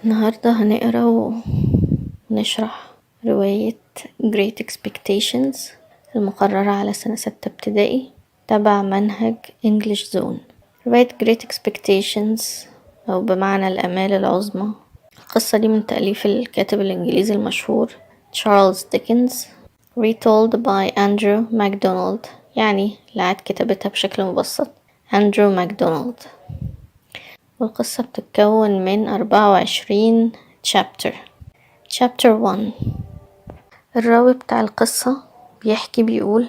النهاردة هنقرا ونشرح رواية Great Expectations المقررة على سنة 6 ابتدائي تبع منهج انجلش زون. رواية Great Expectations أو بمعنى الآمال العظمى. القصة دي من تأليف الكاتب الإنجليزي المشهور تشارلز ديكنز retold by أندرو ماكدونالد، يعني لعاد كتابتها بشكل مبسط أندرو ماكدونالد. والقصة بتتكون من 24 chapter. chapter 1. الراوي بتاع القصة بيحكي بيقول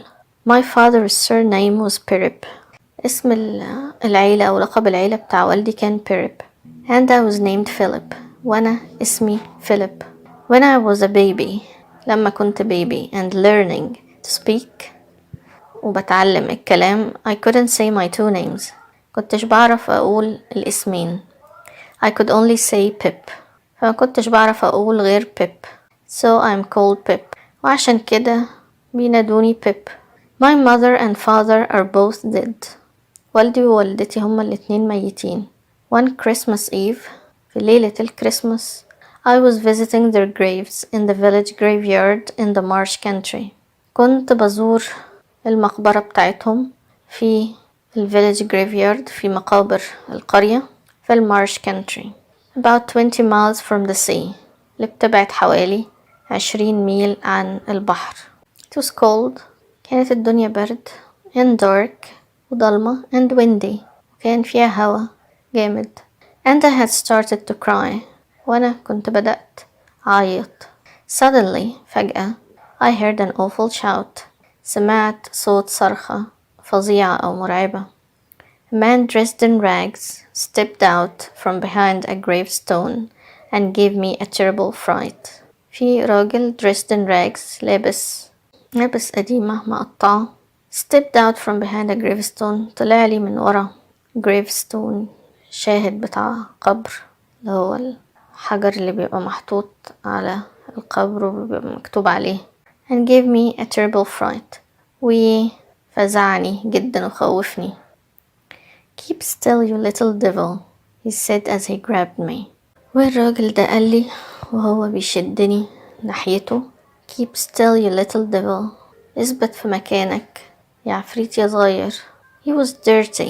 My father's surname was Pirip. اسم العيلة أو لقب العيلة بتاع والدي كان Pirip. And I was named Philip. وأنا اسمي Philip. When I was a baby. لما كنت baby and learning to speak وبتعلم الكلام I couldn't say my two names. كنتش بعرف أقول الاسمين. I could only say Pip. فما كنتش بعرف أقول غير Pip. So I'm called Pip. وعشان كده بينادوني Pip. My mother and father are both dead. والدي ووالدتي هما الاتنين ميتين. One Christmas Eve, في ليلة الكريسماس, I was visiting their graves in the village graveyard in the Marsh country. كنت بزور المقبرة بتاعتهم في village graveyard في مقابر القرية في المارش country about 20 miles from the sea اللي بتبعد حوالي 20 ميل عن البحر. It was cold. كانت الدنيا برد and dark وضلمة and windy وكان فيها هوا جامد and I had started to cry وأنا كنت بدأت أعيط. Suddenly فجأة I heard an awful shout. سمعت صوت صرخة فظيعة أو مرعبة. A man dressed in rags stepped out from behind a gravestone and gave me a terrible fright. في راجل dressed in rags لابس قديمة مقطعة stepped out from behind a gravestone طلع لي من ورا gravestone شاهد بتاع قبر اللي هو الحجر اللي بيبقى محطوط على القبر وبيبقى مكتوب عليه and gave me a terrible fright وفزعني جدا وخوفني. Keep still you little devil, he said as he grabbed me. والراجل ده قال لي وهو بيشدني ناحيته Keep still you little devil, اثبت في مكانك يا عفريت يا صغير. He was dirty,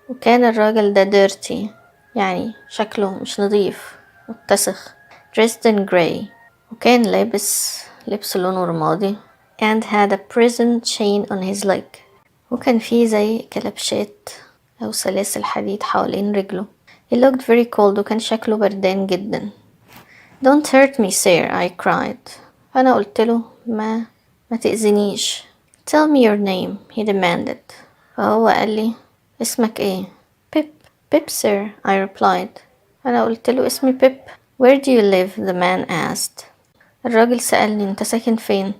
وكان الراجل ده dirty يعني شكله مش نظيف متسخ. Dressed in grey, وكان لابس لبس لونه رمادي and had a prison chain on his leg, وكان فيه زي كلبشات أو سلاسل حديد حوالين رجله. He looked very cold وكان شكله بردان جدا. Don't hurt me sir, I cried. فأنا قلت له ما تأذنيش. Tell me your name, he demanded. فهو قال لي اسمك ايه؟ Pip sir, I replied. أنا قلت له اسمي Pip. Where do you live? the man asked. الراجل سألني انت ساكن فين؟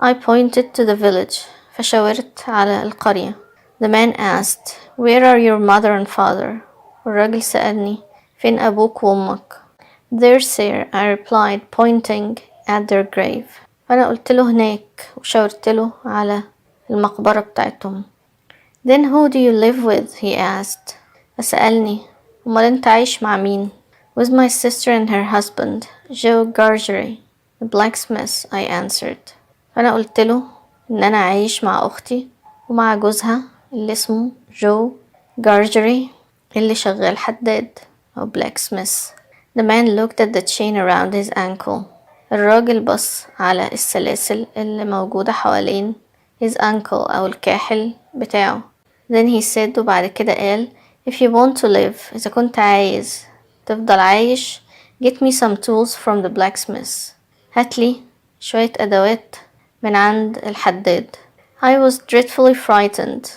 I pointed to the village. فشاورت على القرية. The man asked, where are your mother and father? والراجل سألني فين أبوك وأمك؟ There sir, I replied, pointing at their grave. فأنا قلت له هناك وشاورت له على المقبرة بتاعتهم. Then who do you live with? he asked. فسألني أمال أنت عايش مع مين؟ With my sister and her husband, Joe Gargery, the blacksmith, I answered. فأنا قلت له إن أنا عايش مع أختي ومع جوزها اللي اسمه جو جارجري اللي شغال حداد أو blacksmith. The man looked at the chain around his ankle. الراجل بص على السلاسل اللي موجودة حوالين his ankle أو الكاحل بتاعه. Then he said وبعد كده قال if you want to live إذا كنت عايز تفضل عايش get me some tools from the blacksmith. هاتلي شوية أدوات من عند الحداد. I was dreadfully frightened.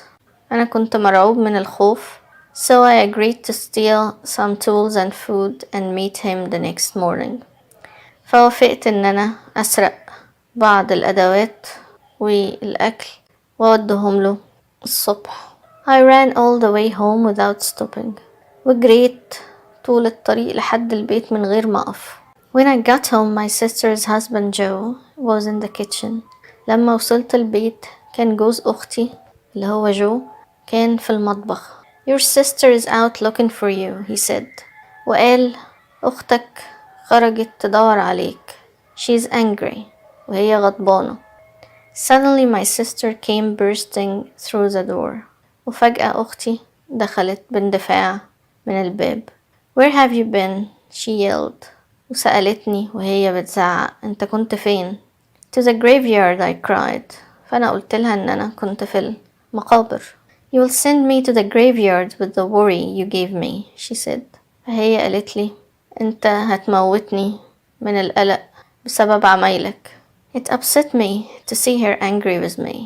أنا كنت مرعوب من الخوف. So I agreed to steal some tools and food and meet him the next morning. فوافقت إن أنا أسرق بعض الأدوات والأكل وأودهم له الصبح. I ran all the way home without stopping. وجريت طول الطريق لحد البيت من غير ما أقف. When I got home, my sister's husband Joe was in the kitchen. لما وصلت البيت كان جوز أختي اللي هو جو كان في المطبخ. Your sister is out looking for you, he said. وقال أختك خرجت تدور عليك. She's angry. وهي غضبانة. Suddenly my sister came bursting through the door. وفجأة أختي دخلت باندفاع من الباب. Where have you been? She yelled. وسألتني وهي بتزعق أنت كنت فين؟ To the graveyard I cried. فأنا قلت لها إن أنا كنت في المقابر. You will send me to the graveyard with the worry you gave me, she said. فهي قالت لي أنت هتموتني من القلق بسبب عمايلك. It upset me to see her angry with me.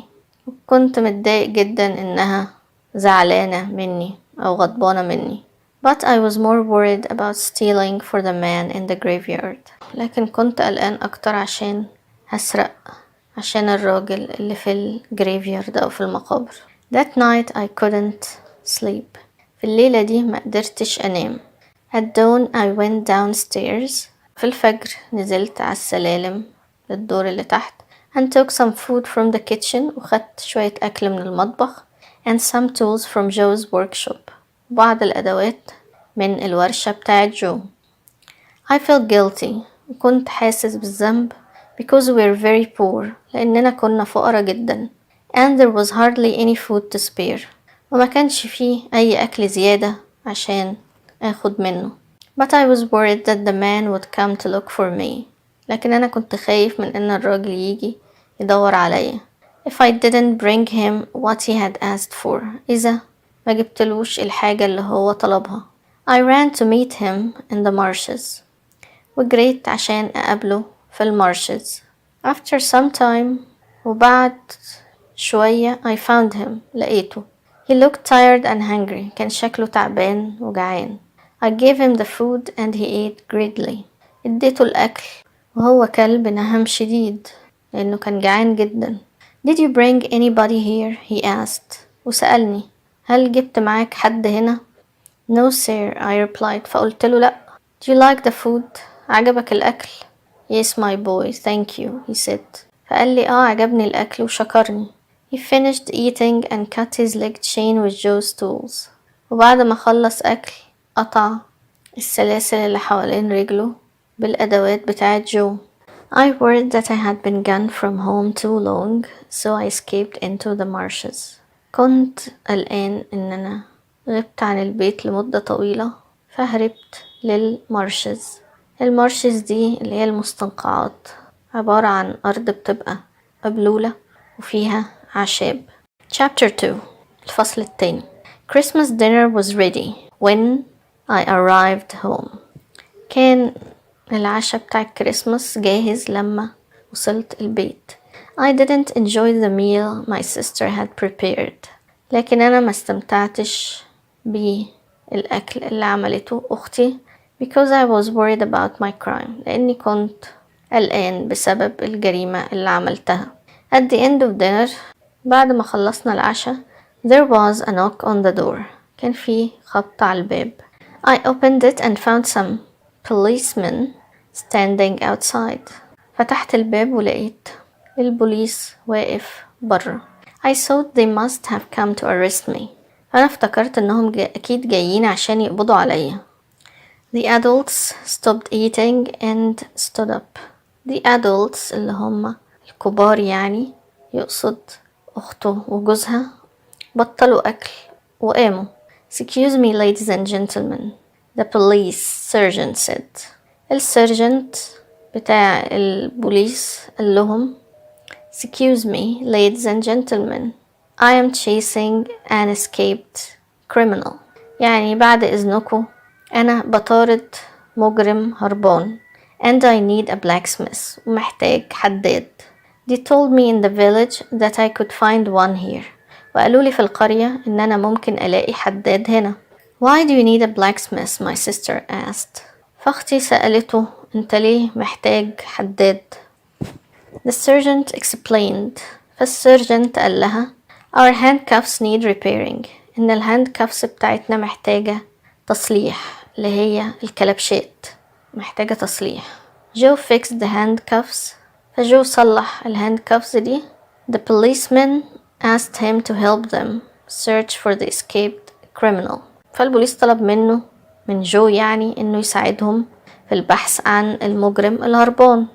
كنت متضايق جدا إنها زعلانة مني أو غضبانة مني. But I was more worried about stealing for the man in the graveyard. لكن كنت قلقان أكتر عشان هسرق عشان الراجل اللي في الجريفيارد أو في المقابر. That night I couldn't sleep. في الليلة دي ما قدرتش أنام. At dawn I went downstairs. في الفجر نزلت على السلالم للدور اللي تحت and took some food from the kitchen وخدت شوية أكل من المطبخ and some tools from Joe's workshop. بعض الأدوات من الورشة بتاعت جو. I felt guilty. وكنت حاسس بالذنب because we were very poor. لأننا كنا فقراء جدا. And there was hardly any food to spare. وما كانش فيه أي أكل زيادة عشان أخد منه. But I was worried that the man would come to look for me. لكن أنا كنت خايف من إن الراجل يجي يدور عليا. If I didn't bring him what he had asked for. إذا ما جبتلوش الحاجة اللي هو طلبها. I ran to meet him in the marshes. وجريت عشان أقابله في المارشز. After some time وبعد شوية I found him. لقيته. He looked tired and hungry. كان شكله تعبان وجعان. I gave him the food and he ate greedily. اديته الأكل وهو كل بنهم شديد لأنه كان جعان جدا. Did you bring anybody here? He asked. وسألني هل جبت معاك حد هنا؟ No sir, I replied. فقلت له لأ. Do you like the food? عجبك الأكل؟ Yes my boy, thank you, he said. فقال لي عجبني الأكل وشكرني. He finished eating and cut his leg chain with Joe's tools. وبعد ما خلص أكل قطع السلاسل اللي حوالين رجله بالأدوات بتاعت جو. I worried that I had been gone from home too long, so I escaped into the marshes. كنت قلقان إن أنا غبت عن البيت لمدة طويلة فهربت للمارشز. المارشز دي اللي هي المستنقعات عبارة عن أرض بتبقى مبلولة وفيها أعشاب. Chapter 2 الفصل التاني. Christmas dinner was ready when I arrived home. كان العشاء بتاع الكريسماس جاهز لما وصلت البيت. I didn't enjoy the meal my sister had prepared. لكن أنا ما استمتعتش بالأكل اللي عملته أختي because I was worried about my crime. لأني كنت قلقان بسبب الجريمة اللي عملتها. At the end of dinner بعد ما خلصنا العشاء there was a knock on the door. كان في خبط على الباب. I opened it and found some policemen standing outside. فتحت الباب ولقيت البوليس واقف برا. I thought they must have come to arrest me. أنا افتكرت إنهم أكيد جايين عشان يقبضوا عليا. The adults stopped eating and stood up. The adults اللي هم الكبار يعني يقصد أخته وجوزها بطلوا أكل وقاموا. Excuse me ladies and gentlemen, the police sergeant said. السيرجنت بتاع البوليس قال لهم Excuse me ladies and gentlemen, I am chasing an escaped criminal. يعني بعد إذنكم أنا بطارد مجرم هربان and I need a blacksmith ومحتاج حداد. They told me in the village that I could find one here. وقالوا لي في القرية إن أنا ممكن ألاقي حداد هنا. Why do you need a blacksmith? My sister asked. فأختي سألته أنت ليه محتاج حداد؟ The sergeant explained. فالسيرجنت قال لها Our handcuffs need repairing. إن الهاندكافس بتاعتنا محتاجة تصليح اللي هي الكلبشات محتاجة تصليح. جو fixed the handcuffs. فجو صلح الهاندكافس دي. The policeman asked him to help them search for the escaped criminal. فالبوليس طلب منه من جو يعني إنه يساعدهم في البحث عن المجرم الهربان.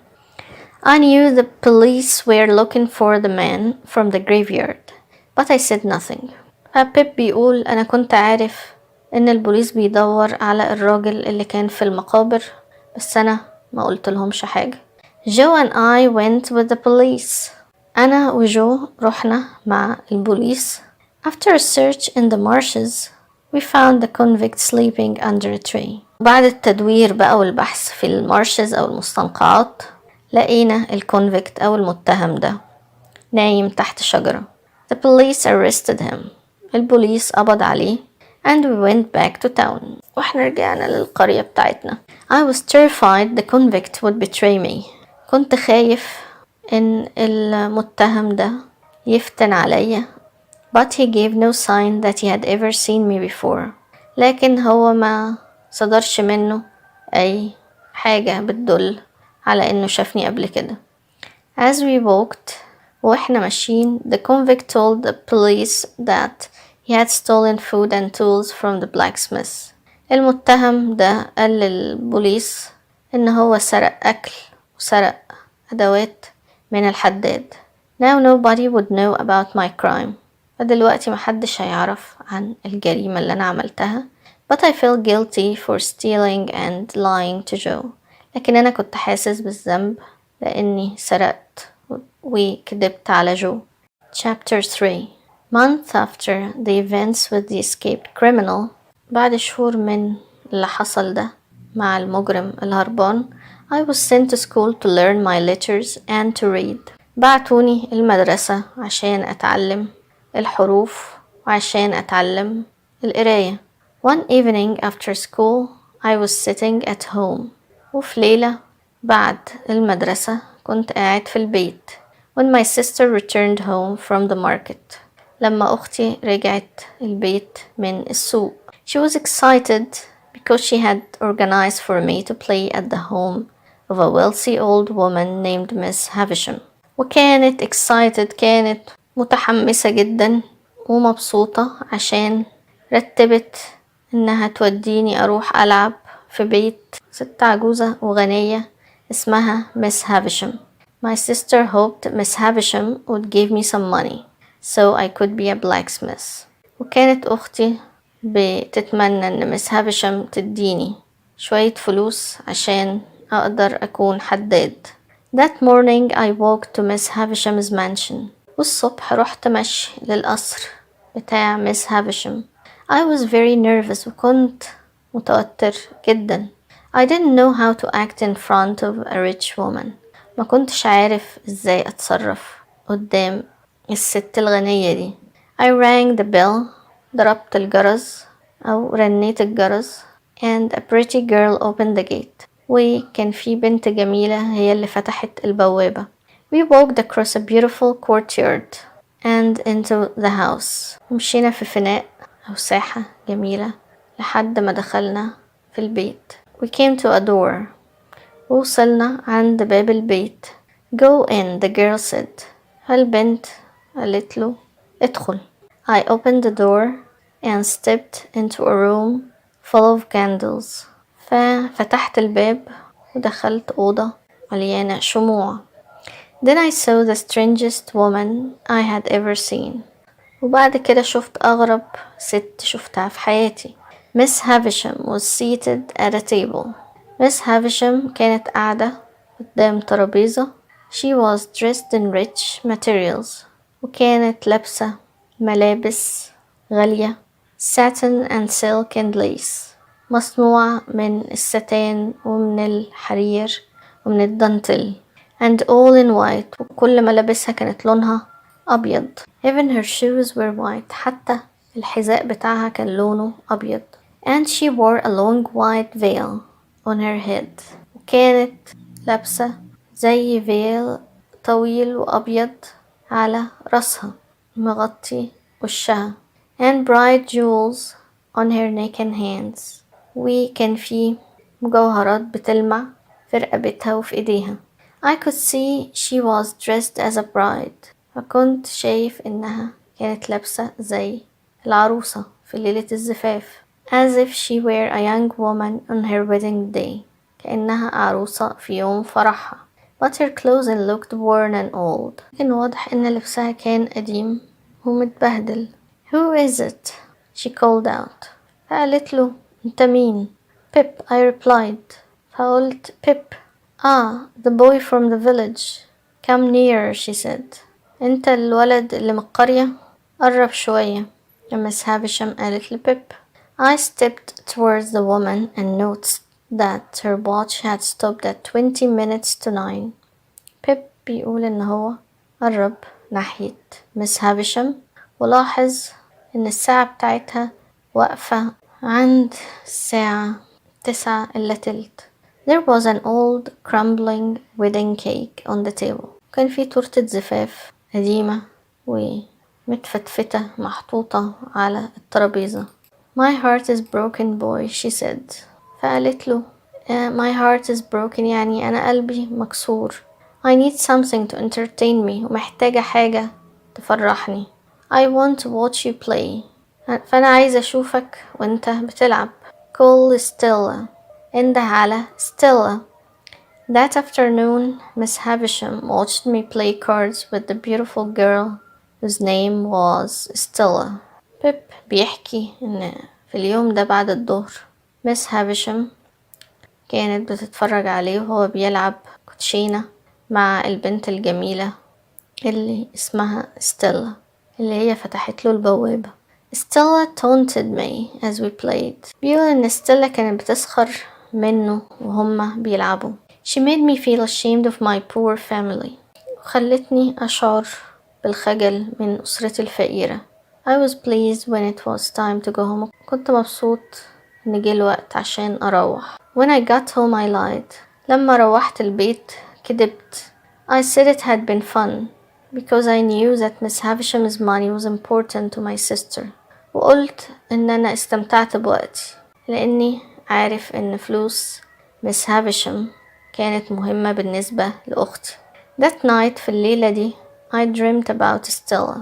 I knew the police were looking for the man from the graveyard, but I said nothing. فبيب بيقول أنا كنت عارف إن البوليس بيدور على الراجل اللي كان في المقابر، بس أنا ما قلت لهمش حاجة. Joe and I went with the police. أنا وجو رحنا مع البوليس. After a search in the marshes, we found the convict sleeping under a tree. بعد التدوير بقى والبحث في المارشز أو المستنقعات، لقينا الكونفكت أو المتهم ده نايم تحت شجرة. The police arrested him. البوليس قبض عليه. And we went back to town. واحنا رجعنا للقرية بتاعتنا. I was terrified the convict would betray me. كنت خايف إن المتهم ده يفتن عليا. But he gave no sign that he had ever seen me before. لكن هو ما صدرش منه أي حاجة بتدل على إنه شافني قبل كده. As we walked, واحنا ماشيين, the convict told the police that he had stolen food and tools from the blacksmith. المتهم ده قال للبوليس إن هو سرق أكل وسرق أدوات من الحداد. Now nobody would know about my crime. فدلوقتي محدش هيعرف عن الجريمة اللي أنا عملتها. But I felt guilty for stealing and lying to Joe. لكن أنا كنت حاسس بالذنب لأني سرقت وكدبت على جو. Chapter 3. Month after the events with the escaped criminal, بعد شهور من اللي حصل ده مع المجرم الهربان, I was sent to school to learn my letters and to read. بعتوني المدرسة عشان أتعلم الحروف وعشان أتعلم القراية. One evening after school, I was sitting at home. وفي ليلة بعد المدرسة كنت قاعد في البيت. When my sister returned home from the market. لما أختي رجعت البيت من السوق. She was excited because she had organized for me to play at the home of a wealthy old woman named Miss Havisham. وكانت excited، كانت متحمسة جدا ومبسوطة عشان رتبت إنها توديني أروح ألعب في بيت ست عجوزة وغنية اسمها Miss Havisham. My sister hoped Miss Havisham would give me some money so I could be a blacksmith. وكانت أختي بتتمنى إن Miss Havisham تديني شوية فلوس عشان أقدر أكون حداد. That morning I walked to Miss Havisham's mansion. والصبح رحت مشي للقصر بتاع Miss Havisham. I was very nervous وكنت متوتر جدا. I didn't know how to act in front of a rich woman. ما كنتش عارف ازاي اتصرف قدام الست الغنية دي. I rang the bell. ضربت الجرس أو رنيت الجرس. And a pretty girl opened the gate. وكان في بنت جميلة هي اللي فتحت البوابة. We walked across a beautiful courtyard and into the house. ومشينا في فناء أو ساحة جميلة لحد ما دخلنا في البيت. We came to a door. ووصلنا عند باب البيت. Go in, the girl said. البنت قالت له ادخل. I opened the door and stepped into a room full of candles. ففتحت الباب ودخلت أوضة مليانة شموع. Then I saw the strangest woman I had ever seen. وبعد كده شفت أغرب ست شفتها في حياتي. Miss Havisham was seated at a table. Miss Havisham كانت قاعدة قدام ترابيزة. She was dressed in rich materials. وكانت لابسة ملابس غالية satin and silk and lace. مصنوعة من الستان ومن الحرير ومن الدانتيل. And all in white. وكل ملابسها كانت لونها أبيض. Even her shoes were white. حتى الحذاء بتاعها كان لونه أبيض. And she wore a long white veil on her head. وكانت لابسة زي فيل طويل وأبيض على رأسها مغطي وشها. And bright jewels on her neck and hands. وكان في مجوهرات بتلمع في رقبتها وفي ايديها. I could see she was dressed as a bride. فكنت شايف إنها كانت لابسة زي العروسة في ليلة الزفاف. As if she were a young woman on her wedding day. كأنها عروسة في يوم فرحها. But her clothing looked worn and old. كان واضح إن لبسها كان قديم ومتبهدل. Who is it? She called out. فقالت له أنت مين؟ Pip, I replied. فقلت Pip. The boy from the village. Come nearer, she said. أنت الولد اللي من القرية؟ قرب شوية. Miss Havisham قالت لبيب. I stepped towards the woman and noticed that her watch had stopped at 20 minutes to 9. بيب بيقول إن هو قرب ناحية مس هافيشم ولاحظ إن الساعة بتاعتها واقفة عند الساعة 9:15. There was an old crumbling wedding cake on the table. كان في تورتة زفاف قديمة ومتفتفتة محطوطة على الترابيزة. My heart is broken boy, she said. فقالت له my heart is broken يعني أنا قلبي مكسور. I need something to entertain me ومحتاجة حاجة تفرحني. I want to watch you play. فأنا عايزة أشوفك وأنت بتلعب. Call Stella. انده على Stella. That afternoon, Miss Havisham watched me play cards with the beautiful girl whose name was Stella. بيب بيحكي إن في اليوم ده بعد الظهر مس هافيشم كانت بتتفرج عليه وهو بيلعب كوتشينة مع البنت الجميلة اللي اسمها ستيلا اللي هي فتحت له البوابة. Stella taunted me as we played. بيقول إن ستيلا كانت بتسخر منه وهما بيلعبوا. She made me feel ashamed of my poor family. وخلتني أشعر بالخجل من أسرتي الفقيرة. I was pleased when it was time to go home. كنت مبسوط إن جه الوقت عشان أروح. When I got home I lied. لما روحت البيت كدبت. I said it had been fun because I knew that Miss Havisham's money was important to my sister. وقلت إن أنا استمتعت بوقتي لأني عارف إن فلوس Miss Havisham كانت مهمة بالنسبة لأختي. That night في الليلة دي I dreamt about Stella.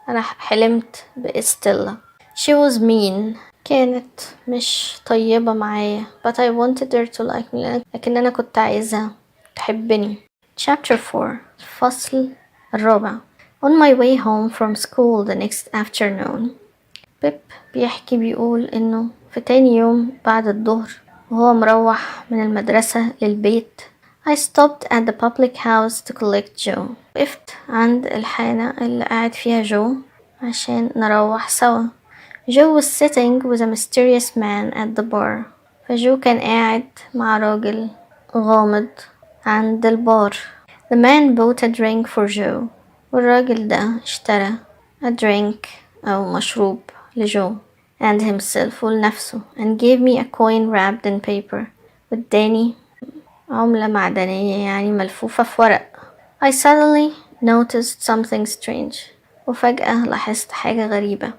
أنا حلمت بإستيلا. She was mean. كانت مش طيبة معايا. But I wanted her to like me. لكن أنا كنت عايزها تحبني. Chapter 4. الفصل الرابع. On my way home from school the next afternoon. بيب بيحكي بيقول إنه في تاني يوم بعد الظهر وهو مروح من المدرسة للبيت I stopped at the public house to collect Joe. وقفت عند الحانة اللي قاعد فيها جو عشان نروح سوا. Joe was sitting with a mysterious man at the bar. فجو كان قاعد مع راجل غامض عند البار. The man bought a drink for Joe. والراجل ده اشترى a drink أو مشروب لجو and himself ولنفسه and gave me a coin wrapped in paper. واداني عملة معدنية يعني ملفوفة في ورق. I suddenly noticed something strange. وفجأة لاحظت حاجة غريبة.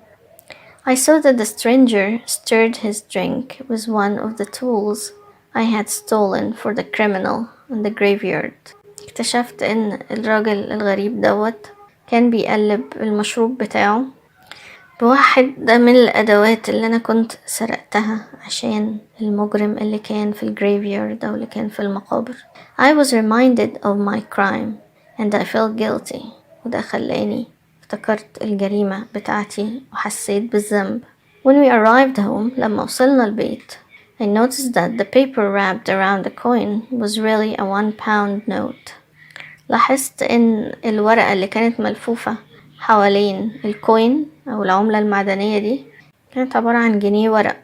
I saw that the stranger stirred his drink with one of the tools I had stolen for the criminal in the graveyard. اكتشفت ان الراجل الغريب دوت كان بيقلب المشروب بتاعه بواحد ده من الأدوات اللي أنا كنت سرقتها عشان المجرم اللي كان في الجريفيارد أو اللي كان في المقابر. I was reminded of my crime and I felt guilty. وده خلاني افتكرت الجريمة بتاعتي وحسيت بالذنب. When we arrived home لما وصلنا البيت I noticed that the paper wrapped around the coin was really a 1-pound note. لاحظت ان الورقة اللي كانت ملفوفة حوالين الكوين أو العملة المعدنية دي كانت عبارة عن جنيه ورق.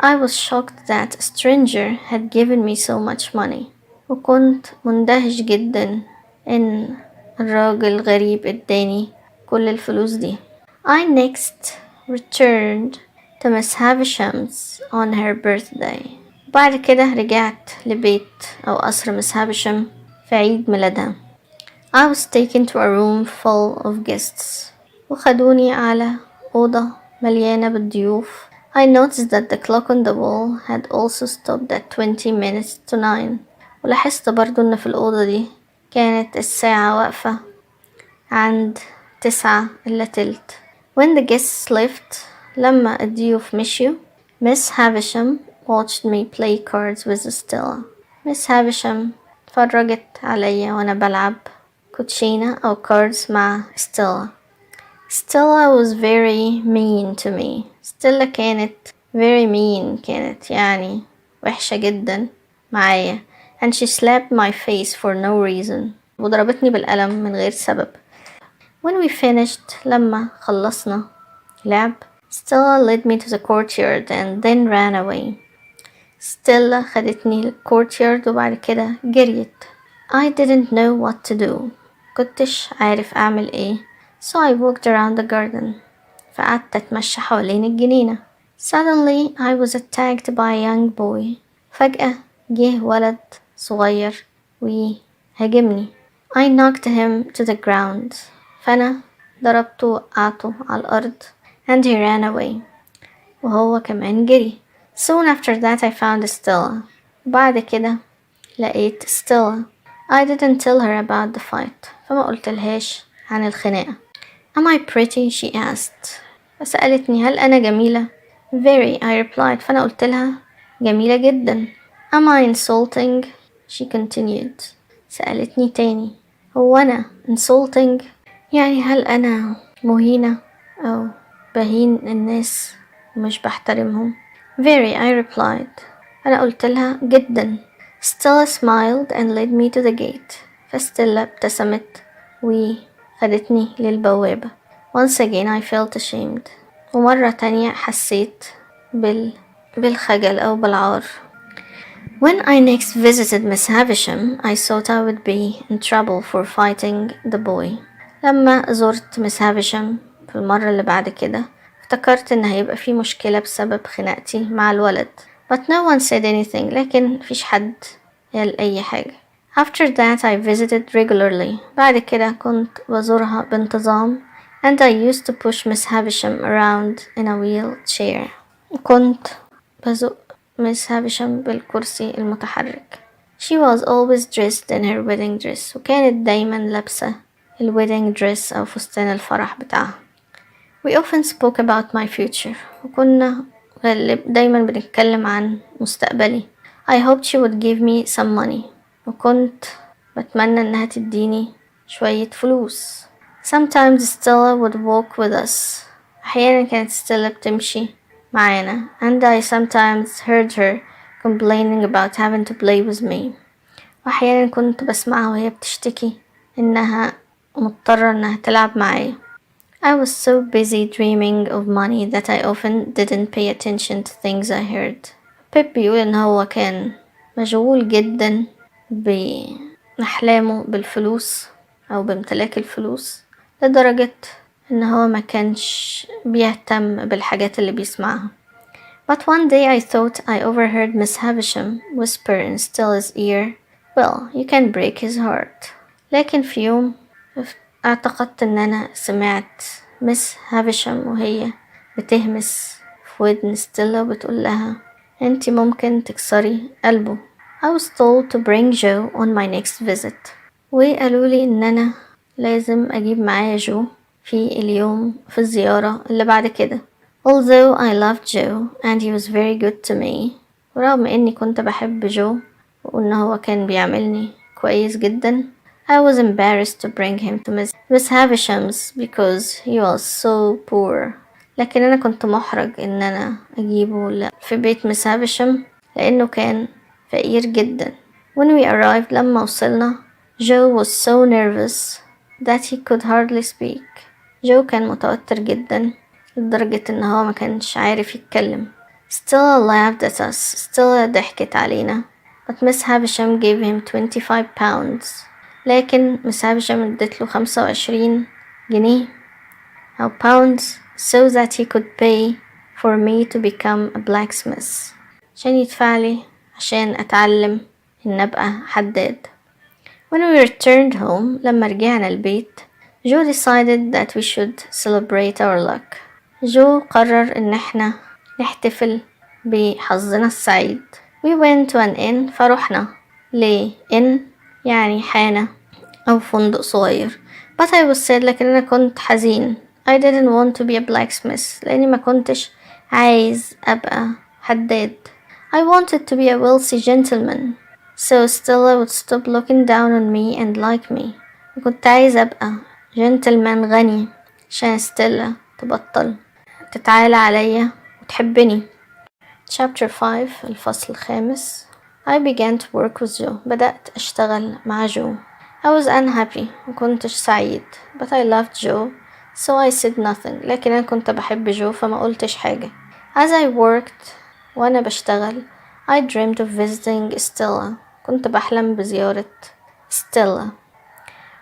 I was shocked that a stranger had given me so much money. وكنت مندهش جدا إن الراجل غريب اداني كل الفلوس دي. I next returned to Miss Havisham's on her birthday. بعد كده رجعت لبيت أو قصر مس هافيشم في عيد ميلادها. I was taken to a room full of guests. وخدوني على أوضة مليانة بالضيوف. I noticed that the clock on the wall had also stopped at 20 minutes to 9. ولاحظت برضو إن في الأوضة دي كانت الساعة واقفة عند 9:15. When the guests left, لما الضيوف مشيوا, Miss Havisham watched me play cards with Stella. مس هافشم اتفرجت عليا وأنا بلعب كوتشينة أو كاردز مع ستيلا. Stella was very mean to me. Stella كانت very mean، كانت يعني وحشة جدا معايا. And she slapped my face for no reason. وضربتني بالقلم من غير سبب. When we finished، لما خلصنا لعب، Stella led me to the courtyard and then ran away. Stella خدتني للcourtyard وبعد كده جريت. I didn't know what to do. كنتش عارف أعمل إيه. So I walked around the garden. فقعدت أتمشى حوالين الجنينة. Suddenly I was attacked by a young boy. فجأة جه ولد صغير وهاجمني. I knocked him to the ground. فأنا ضربته وقعته على الأرض. And he ran away. وهو كمان جري. Soon after that I found Stella. بعد كده لقيت Stella. I didn't tell her about the fight. فما قلتلهاش عن الخناقة. Am I pretty? She asked. فسألتني هل أنا جميلة؟ Very, I replied. فأنا قلت لها جميلة جدا. Am I insulting? She continued. سألتني تاني هو أنا insulting؟ يعني هل أنا مهينة أو بهين الناس ومش بحترمهم؟ Very, I replied. أنا قلت لها جدا. Stella smiled and led me to the gate. فستيلا ابتسمت وخدتني للبوابة. Once again I felt ashamed. ومرة تانية حسيت بالخجل أو بالعار. When I next visited Miss Havisham, I thought I would be in trouble for fighting the boy. لما زرت Miss Havisham في المرة اللي بعد كده افتكرت إن هيبقى في مشكلة بسبب خناقتي مع الولد. But no one said anything. لكن مفيش حد قال أي حاجة. After that I visited regularly. بعد كده كنت بزورها بانتظام. And I used to push Miss Havisham around in a wheelchair. كنت بزق Miss Havisham بالكرسي المتحرك. She was always dressed in her wedding dress. وكانت دايما لابسة wedding dress أو فستان الفرح بتاعها. We often spoke about my future. وكنا دايما بنتكلم عن مستقبلي. I hoped she would give me some money. وكنت بتمنى إنها تديني شوية فلوس. Sometimes Stella would walk with us. أحيانا كانت ستيلا بتمشي معانا. And I sometimes heard her complaining about having to play with me. وأحيانا كنت بسمعها وهي بتشتكي إنها مضطرة إنها تلعب معايا. I was so busy dreaming of money that I often didn't pay attention to things I heard. بيب بيقول إن هو كان مشغول جدا بأحلامه بالفلوس أو بامتلاك الفلوس لدرجة إن هو ما كانش بيهتم بالحاجات اللي بيسمعها. But one day I thought I overheard Miss Havisham whisper in Stella's ear, "Well, you can break his heart." لكن في يوم اعتقدت ان انا سمعت مس هافشام وهي بتهمس في ودن ستيلا وبتقول لها انتي ممكن تكسري قلبه. I was told to bring Joe on my next visit. وقالوا لي ان انا لازم اجيب معايا جو في اليوم في الزيارة اللي بعد كده. Although I loved Joe and he was very good to me. ورغم اني كنت بحب جو وان هو كان بيعملني كويس جدا. I was embarrassed to bring him to Miss Havisham's because he was so poor. لكن أنا كنت محرج إن أنا أجيبه في بيت Miss Havisham لأنه كان فقير جدا. When we arrived لما وصلنا Joe was so nervous that he could hardly speak. جو كان متوتر جدا لدرجة إن هو ما كانش عارف يتكلم. Stella laughed at us. Stella ضحكت علينا. But Miss Havisham gave him 25 pounds. لكن مس هافشام ادتله 25 جنيه أو pounds so that he could pay for me to become a blacksmith. عشان يدفعلي عشان أتعلم إن أبقى حداد. When we returned home لما رجعنا البيت جو decided that we should celebrate our luck. جو قرر إن احنا نحتفل بحظنا السعيد. We went to an inn. فرحنا inn يعني حانة أو فندق صغير. But I was sad. لكن أنا كنت حزين. I didn't want to be a blacksmith لأني ما كنتش عايز أبقى حداد. I wanted to be a wealthy gentleman. so Stella would stop looking down on me and like me. كنت عايزة أبقى جنتلمان غني عشان ستيلا تبطل تتعالى عليا وتحبني. Chapter 5 الفصل الخامس. I began to work with Joe. بدأت أشتغل مع جو. I was unhappy. مكنتش سعيد. But I loved Joe, so I said nothing. لكن أنا كنت بحب جو فما قلتش حاجة. As I worked وأنا بشتغل I dreamed of visiting Stella. كنت بحلم بزيارة Stella.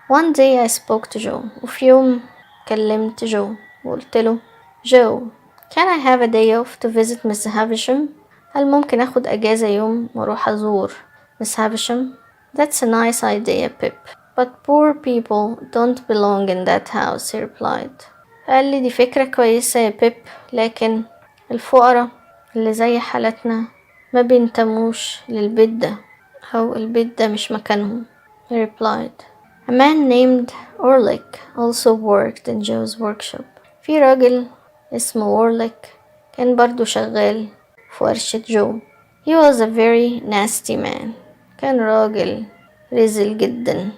One day I spoke to Joe. وفي يوم كلمت جو وقلت له Joe, can I have a day off to visit Miss Havisham? هل ممكن أخد أجازة يوم وأروح أزور Miss Havisham? That's a nice idea, Pip. But poor people don't belong in that house, he replied. قال لي دي فكرة كويسة يا بيب، لكن الفقراء اللي زي حالتنا ما بينتموش للبيت ده، أو البيت ده مش مكانهم. He replied. A man named Orlick also worked in Joe's workshop. في راجل اسمه أورليك كان برضو شغال في ورشة جو. He was a very nasty man. كان راجل رزل جدا.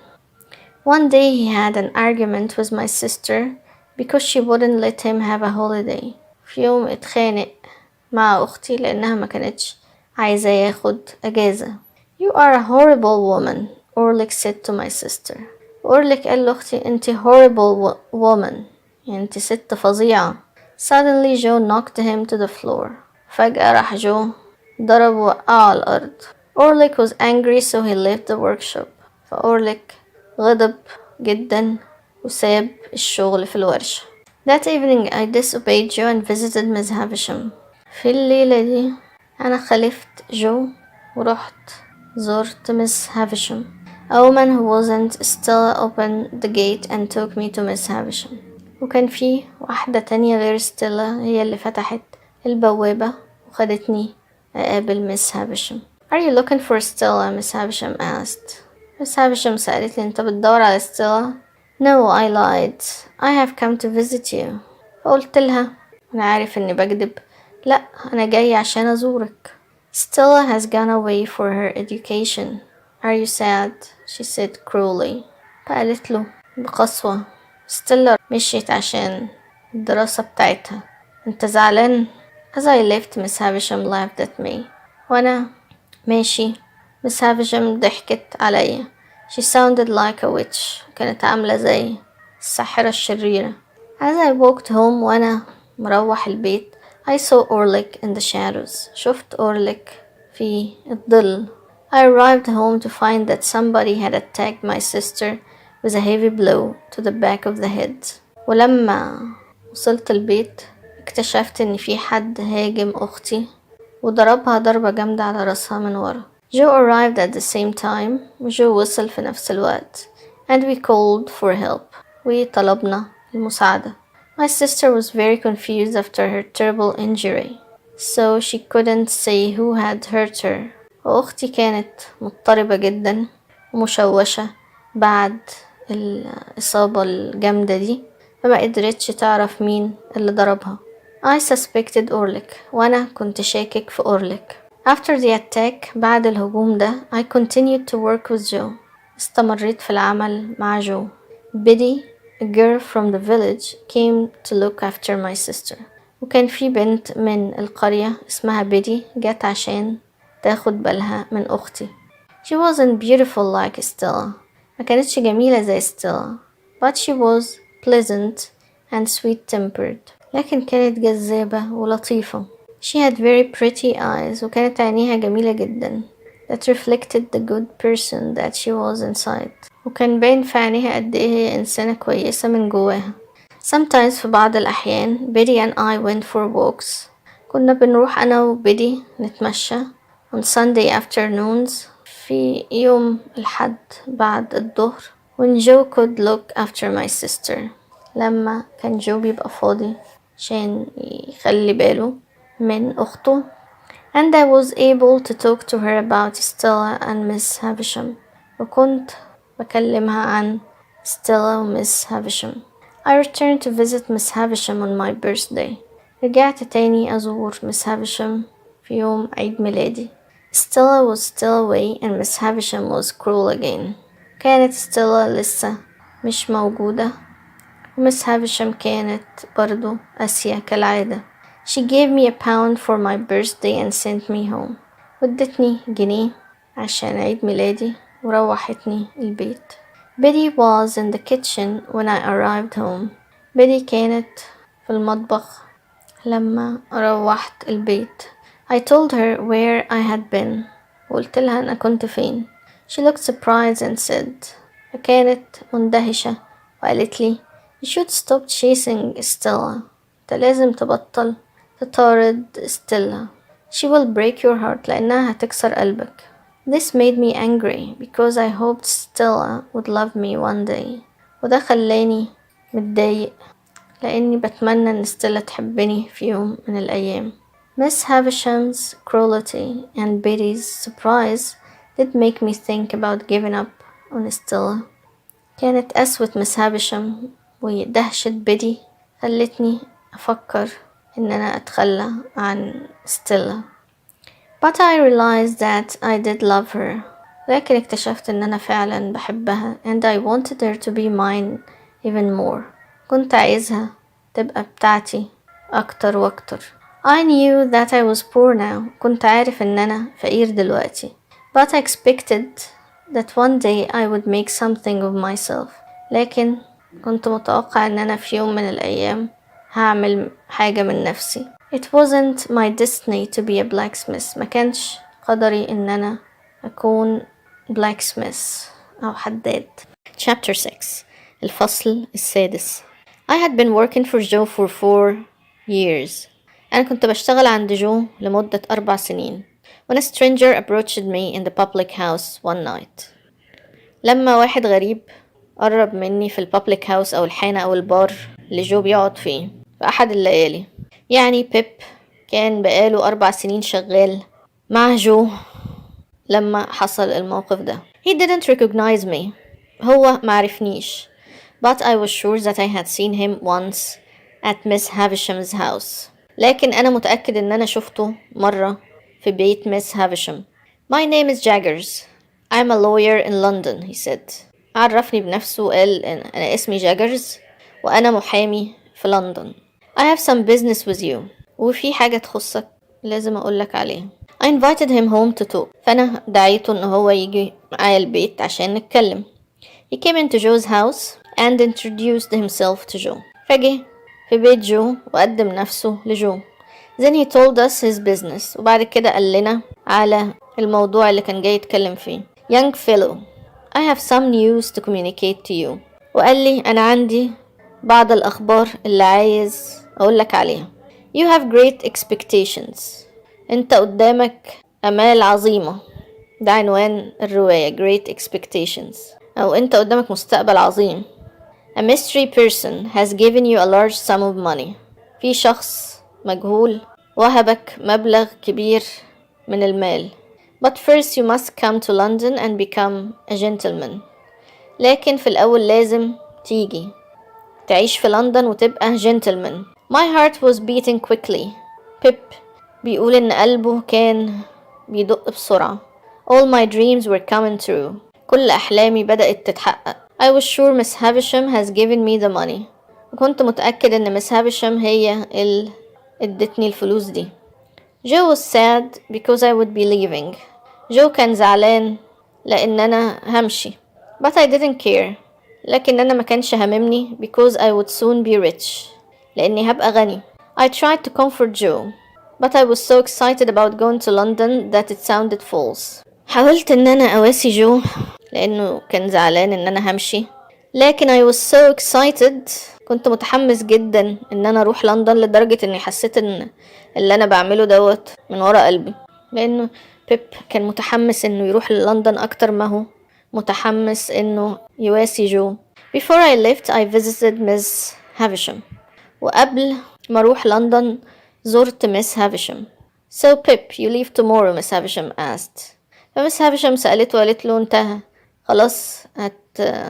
One day he had an argument with my sister because she wouldn't let him have a holiday. في يوم اتخانق مع أختي لأنها ما كانتش عايزة ياخد أجازة. You are a horrible woman, Orlick said to my sister. أورليك قال لأختي أنت horrible woman، يعني أنت ست فظيعة. Suddenly Joe knocked him to the floor. فجأة راح جو ضرب وقعه على الأرض. Orlick was angry so he left the workshop. فأورليك غضب جدا وساب الشغل في الورشة. That evening I disobeyed Joe and visited Miss Havisham. في الليلة دي أنا خالفت جو ورحت زرت Miss Havisham. A woman who wasn't still opened the gate and took me to Miss Havisham. وكان في واحدة تانية غير ستيلا هي اللي فتحت البوابة وخدتني أقابل مس هافشم. Are you looking for Stella? Miss Havisham asked. Miss Havisham سألت لي أنت بتدور على ستيلا؟ No, I lied. I have come to visit you. فقلت لها أنا عارف إني بكذب، لأ أنا جاي عشان أزورك. Stella has gone away for her education. Are you sad? She said cruelly. فقالت له بقسوة ستيلا مشيت عشان الدراسة بتاعتها، انت زعلان؟ As I left Miss Havisham laughed at me. وانا ماشي Miss Havisham ضحكت عليا. She sounded like a witch. كانت عاملة زي الساحرة الشريرة. As I walked home وانا مروح البيت I saw Orlick in the shadows. شفت أورليك في الظل. I arrived home to find that somebody had attacked my sister with a heavy blow to the back of the head. ولما وصلت البيت اكتشفت ان في حد هاجم اختي وضربها ضربة جامدة على راسها من ورا. Joe arrived at the same time. جو وصل في نفس الوقت. And we called for help. وطلبنا المساعدة. My sister was very confused after her terrible injury, so she couldn't say who had hurt her. وأختي كانت مضطربة جدا ومشوشة بعد الإصابة الجامدة دي، فما قدرتش تعرف مين اللي ضربها. I suspected Orlick. وأنا كنت شاكك في Orlick. After the attack بعد الهجوم ده I continued to work with Joe. استمريت في العمل مع جو. Biddy, a girl from the village, came to look after my sister. وكان في بنت من القرية اسمها بيدي جت عشان تاخد بالها من أختي. She wasn't beautiful like Stella. ما كانتش جميلة زي Stella, but she was pleasant and sweet-tempered. لكن كانت جذابة ولطيفة. She had very pretty eyes. وكانت عينيها جميلة جدا. That reflected the good person that she was inside. وكان باين في عينيها قد ايه هي إنسانة كويسة من جواها. Sometimes في بعض الأحيان Biddy and I went for walks. كنا بنروح أنا وبيدي نتمشى on Sunday afternoons في يوم الحد بعد الظهر when Joe could look after my sister. لما كان جو بيبقى فاضي عشان يخلي باله من أخته. And I was able to talk to her about Stella and Miss Havisham. وكنت بكلمها عن Stella و Miss Havisham. I returned to visit Miss Havisham on my birthday. رجعت تاني أزور Miss Havisham في يوم عيد ميلادي. Stella was still away and Miss Havisham was cruel again. كانت ستيلا لسه مش موجودة ومس هافشام كانت برضو قاسية كالعادة. She gave me £1 for my birthday and sent me home. ودتني جنيه عشان عيد ميلادي وروحتني البيت. Betty was in the kitchen when I arrived home. Betty كانت في المطبخ لما روحت البيت. I told her where I had been. وقلت لها أنا كنت فين. She looked surprised and said. فكانت مندهشة وقالت لي You should stop chasing Stella. انت لازم تبطل تطارد ستيلا. She will break your heart لأنها هتكسر قلبك. This made me angry because I hoped Stella would love me one day. وده خلاني متضايق لأني بتمنى إن ستيلا تحبني في يوم من الأيام. Miss Havisham's cruelty and Betty's surprise did make me think about giving up on Stella. كانت قسوة مس هافشام ودهشة بيدي خلتني أفكر إن أنا أتخلى عن ستيلا. But I realized that I did love her. لكن اكتشفت إن أنا فعلا بحبها and I wanted her to be mine even more. كنت عايزها تبقى بتاعتي أكتر وأكتر. I knew that I was poor now. كنت عارف إن أنا فقير دلوقتي. But I expected that one day I would make something of myself. لكن كنت متوقع إن أنا في يوم من الأيام هعمل حاجة من نفسي. It wasn't my destiny to be a blacksmith. ما كانش قدري إن أنا أكون blacksmith أو حداد. Chapter 6 الفصل السادس. I had been working for Joe for 4 years. أنا كنت بشتغل عند جو لمدة 4 سنين. When a stranger approached me in the public house one night. لما واحد غريب قرب مني في البابليك هاوس أو الحانة أو البار اللي جو بيقعد فيه في أحد الليالي. يعني بيب كان بقاله 4 سنين شغال مع جو لما حصل الموقف ده. He didn't recognize me. هو معرفنيش. But I was sure that I had seen him once at Miss Havisham's house. لكن أنا متأكد إن أنا شفته مرة في بيت مس هافشام. My name is Jaggers. I'm a lawyer in London, he said. عرفني بنفسه وقال أنا اسمي جاجرز وأنا محامي في لندن. I have some business with you. وفي حاجة تخصك لازم أقولك عليها. I invited him home to talk. فأنا دعيته إن هو يجي معايا البيت عشان نتكلم. He came into Joe's house and introduced himself to Joe. فجه في بيت جو وقدم نفسه لجو. Then he told us his business. وبعد كده قال لنا على الموضوع اللي كان جاي يتكلم فيه. Young fellow, I have some news to communicate to you. وقال لي أنا عندي بعض الأخبار اللي عايز أقولك عليها. You have great expectations. أنت قدامك أمال عظيمة. ده عنوان الرواية Great Expectations. أو أنت قدامك مستقبل عظيم. A mystery person has given you a large sum of money. في شخص مجهول وهبك مبلغ كبير من المال. But first you must come to London and become a gentleman. لكن في الأول لازم تيجي تعيش في لندن وتبقى gentleman. My heart was beating quickly. بيب بيقول إن قلبه كان بيدق بسرعة. All my dreams were coming true. كل أحلامي بدأت تتحقق. I was sure Miss Havisham has given me the money. وكنت متأكد إن Miss Havisham هي اللي ادتني الفلوس دي. Joe was sad because I would be leaving. جو كان زعلان لأن أنا همشي. But I didn't care. لكن أنا ما كانش هممني because I would soon be rich. لأني هبقى غني. I tried to comfort Joe. But I was so excited about going to London that it sounded false. حاولت إن أنا أواسي جو لأنه كان زعلان إن أنا همشي. لكن I was so excited. كنت متحمس جدا إن أنا أروح لندن لدرجة إني حسيت إن اللي أنا بعمله دوت من ورا قلبي. لأنه بيب كان متحمس إنه يروح للندن أكتر ما هو متحمس إنه يواسي جو. Before I left I visited Miss Havisham. وقبل ما أروح لندن زرت Miss Havisham. So Pip, you leave tomorrow, Miss Havisham asked. فمس هافشام سألته وقالت له أنت خلاص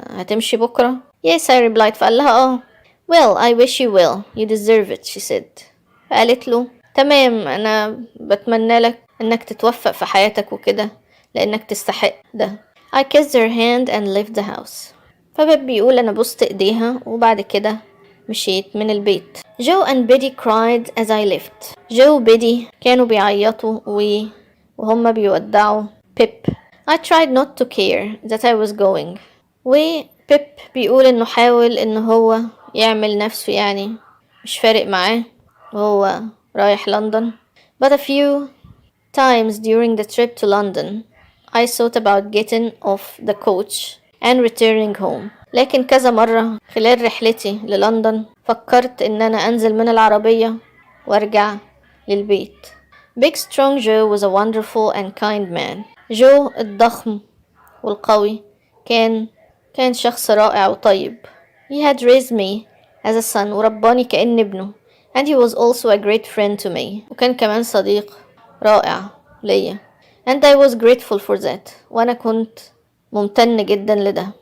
هتمشي بكرة؟ Yes, I replied. فقال لها Well, I wish you well. You deserve it, she said. فقالت له تمام أنا بتمنى لك انك تتوفق في حياتك وكده لانك تستحق ده. I kissed her hand and left the house. فبيب بيقول انا بوست ايديها وبعد كده مشيت من البيت. جو and Biddy cried as I left. جو وبيدي كانوا بيعيطوا وهم بيودعوا بيب. I tried not to care that I was going. وبيب بيقول انه حاول انه هو يعمل نفسه يعني مش فارق معاه وهو رايح لندن. But a few times during the trip to London I thought about getting off the coach and returning home. لكن كذا مرة خلال رحلتي للندن فكرت ان انا انزل من العربية وارجع للبيت. Big strong Joe was a wonderful and kind man. جو الضخم والقوي كان شخص رائع وطيب. He had raised me as a son ورباني كأن ابنه. And he was also a great friend to me. وكان كمان صديق رائع ليا. And I was grateful for that. وأنا كنت ممتن جدا لده.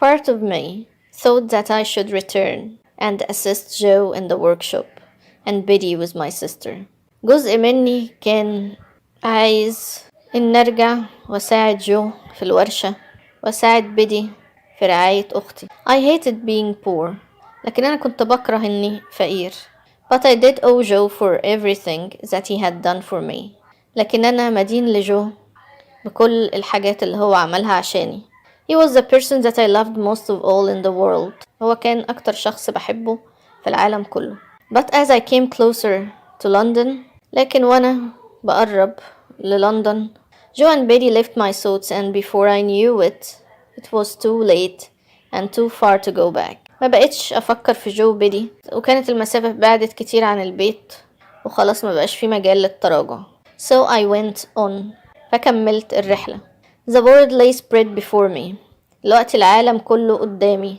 Part of me thought that I should return and assist Joe in the workshop and Biddy was my sister. جزء مني كان عايز إن أرجع وأساعد جو في الورشة وأساعد بيدي في رعاية أختي. I hated being poor. لكن أنا كنت بكره إني فقير. But I did owe Joe for everything that he had done for me. لكن أنا مدين لجو بكل الحاجات اللي هو عملها عشاني. He was the person that I loved most of all in the world. هو كان أكتر شخص بحبه في العالم كله. But as I came closer to London, لكن وأنا بقرب للندن, Joe and Betty left my thoughts and before I knew it, it was too late and too far to go back. ما بقتش أفكر في جو وبيدي وكانت المسافة بعدت كتير عن البيت وخلاص ما بقاش في مجال للتراجع. So I went on. فكملت الرحلة. The world lay spread before me. الوقت العالم كله قدامي.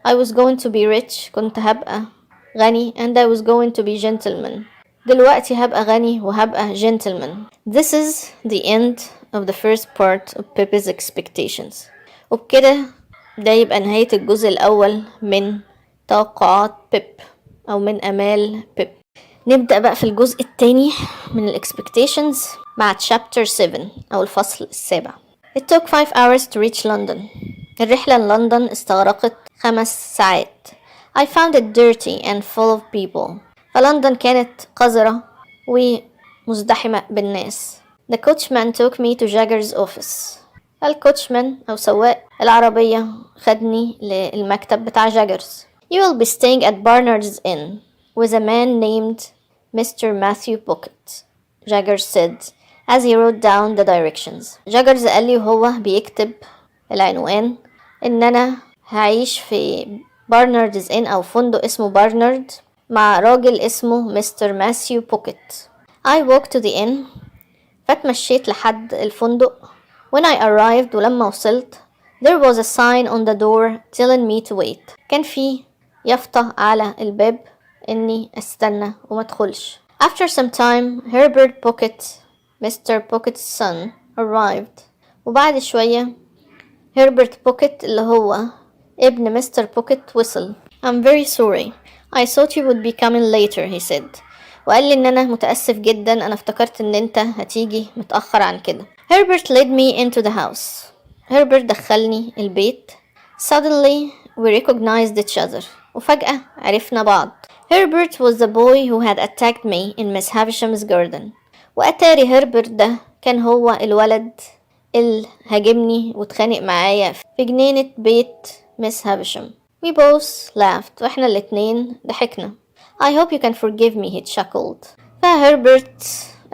I was going to be rich. كنت هبقى غني and I was going to be gentleman. دلوقتي هبقى غني وهبقى gentleman. This is the end of the first part of Pippi's expectations. وبكده ده يبقى نهاية الجزء الأول من توقعات بيب أو من أمال بيب. نبدأ بقى في الجزء التاني من expectations مع chapter 7 أو الفصل السابع. It took 5 hours to reach London. الرحلة لندن استغرقت 5 ساعات. I found it dirty and full of people. فلندن كانت قذرة ومزدحمة بالناس. The coachman took me to Jagger's office. الكوتشمان أو سواق العربية خدني للمكتب بتاع جاجرز. You will be staying at Barnard's Inn with a man named Mr. Matthew Pocket, Jaggers said as he wrote down the directions. جاجرز قال لي وهو بيكتب العنوان إن أنا هعيش في بارناردز إن أو فندق اسمه بارنارد مع راجل اسمه مستر ماثيو بوكيت. I walked to the inn. فتمشيت لحد الفندق. When I arrived ولما وصلت there was a sign on the door telling me to wait. كان في يافطة على الباب إني أستنى وما أدخلش. After some time Herbert Pocket, Mr. Pocket's son, arrived. وبعد شوية هربرت بوكيت اللي هو ابن مستر بوكيت وصل. I'm very sorry. I thought you would be coming later, he said. وقال لي إن أنا متأسف جدا. أنا افتكرت إن أنت هتيجي متأخر عن كده. Herbert led me into the house. هربرت دخلني البيت. Suddenly we recognized each other. وفجأة عرفنا بعض. Herbert was the boy who had attacked me in Miss Havisham's garden. وأتاري هربرت ده كان هو الولد اللي هاجمني واتخانق معايا في جنينة بيت مس هافشام. We both laughed. واحنا الاتنين ضحكنا. I hope you can forgive me, he chuckled. فهربرت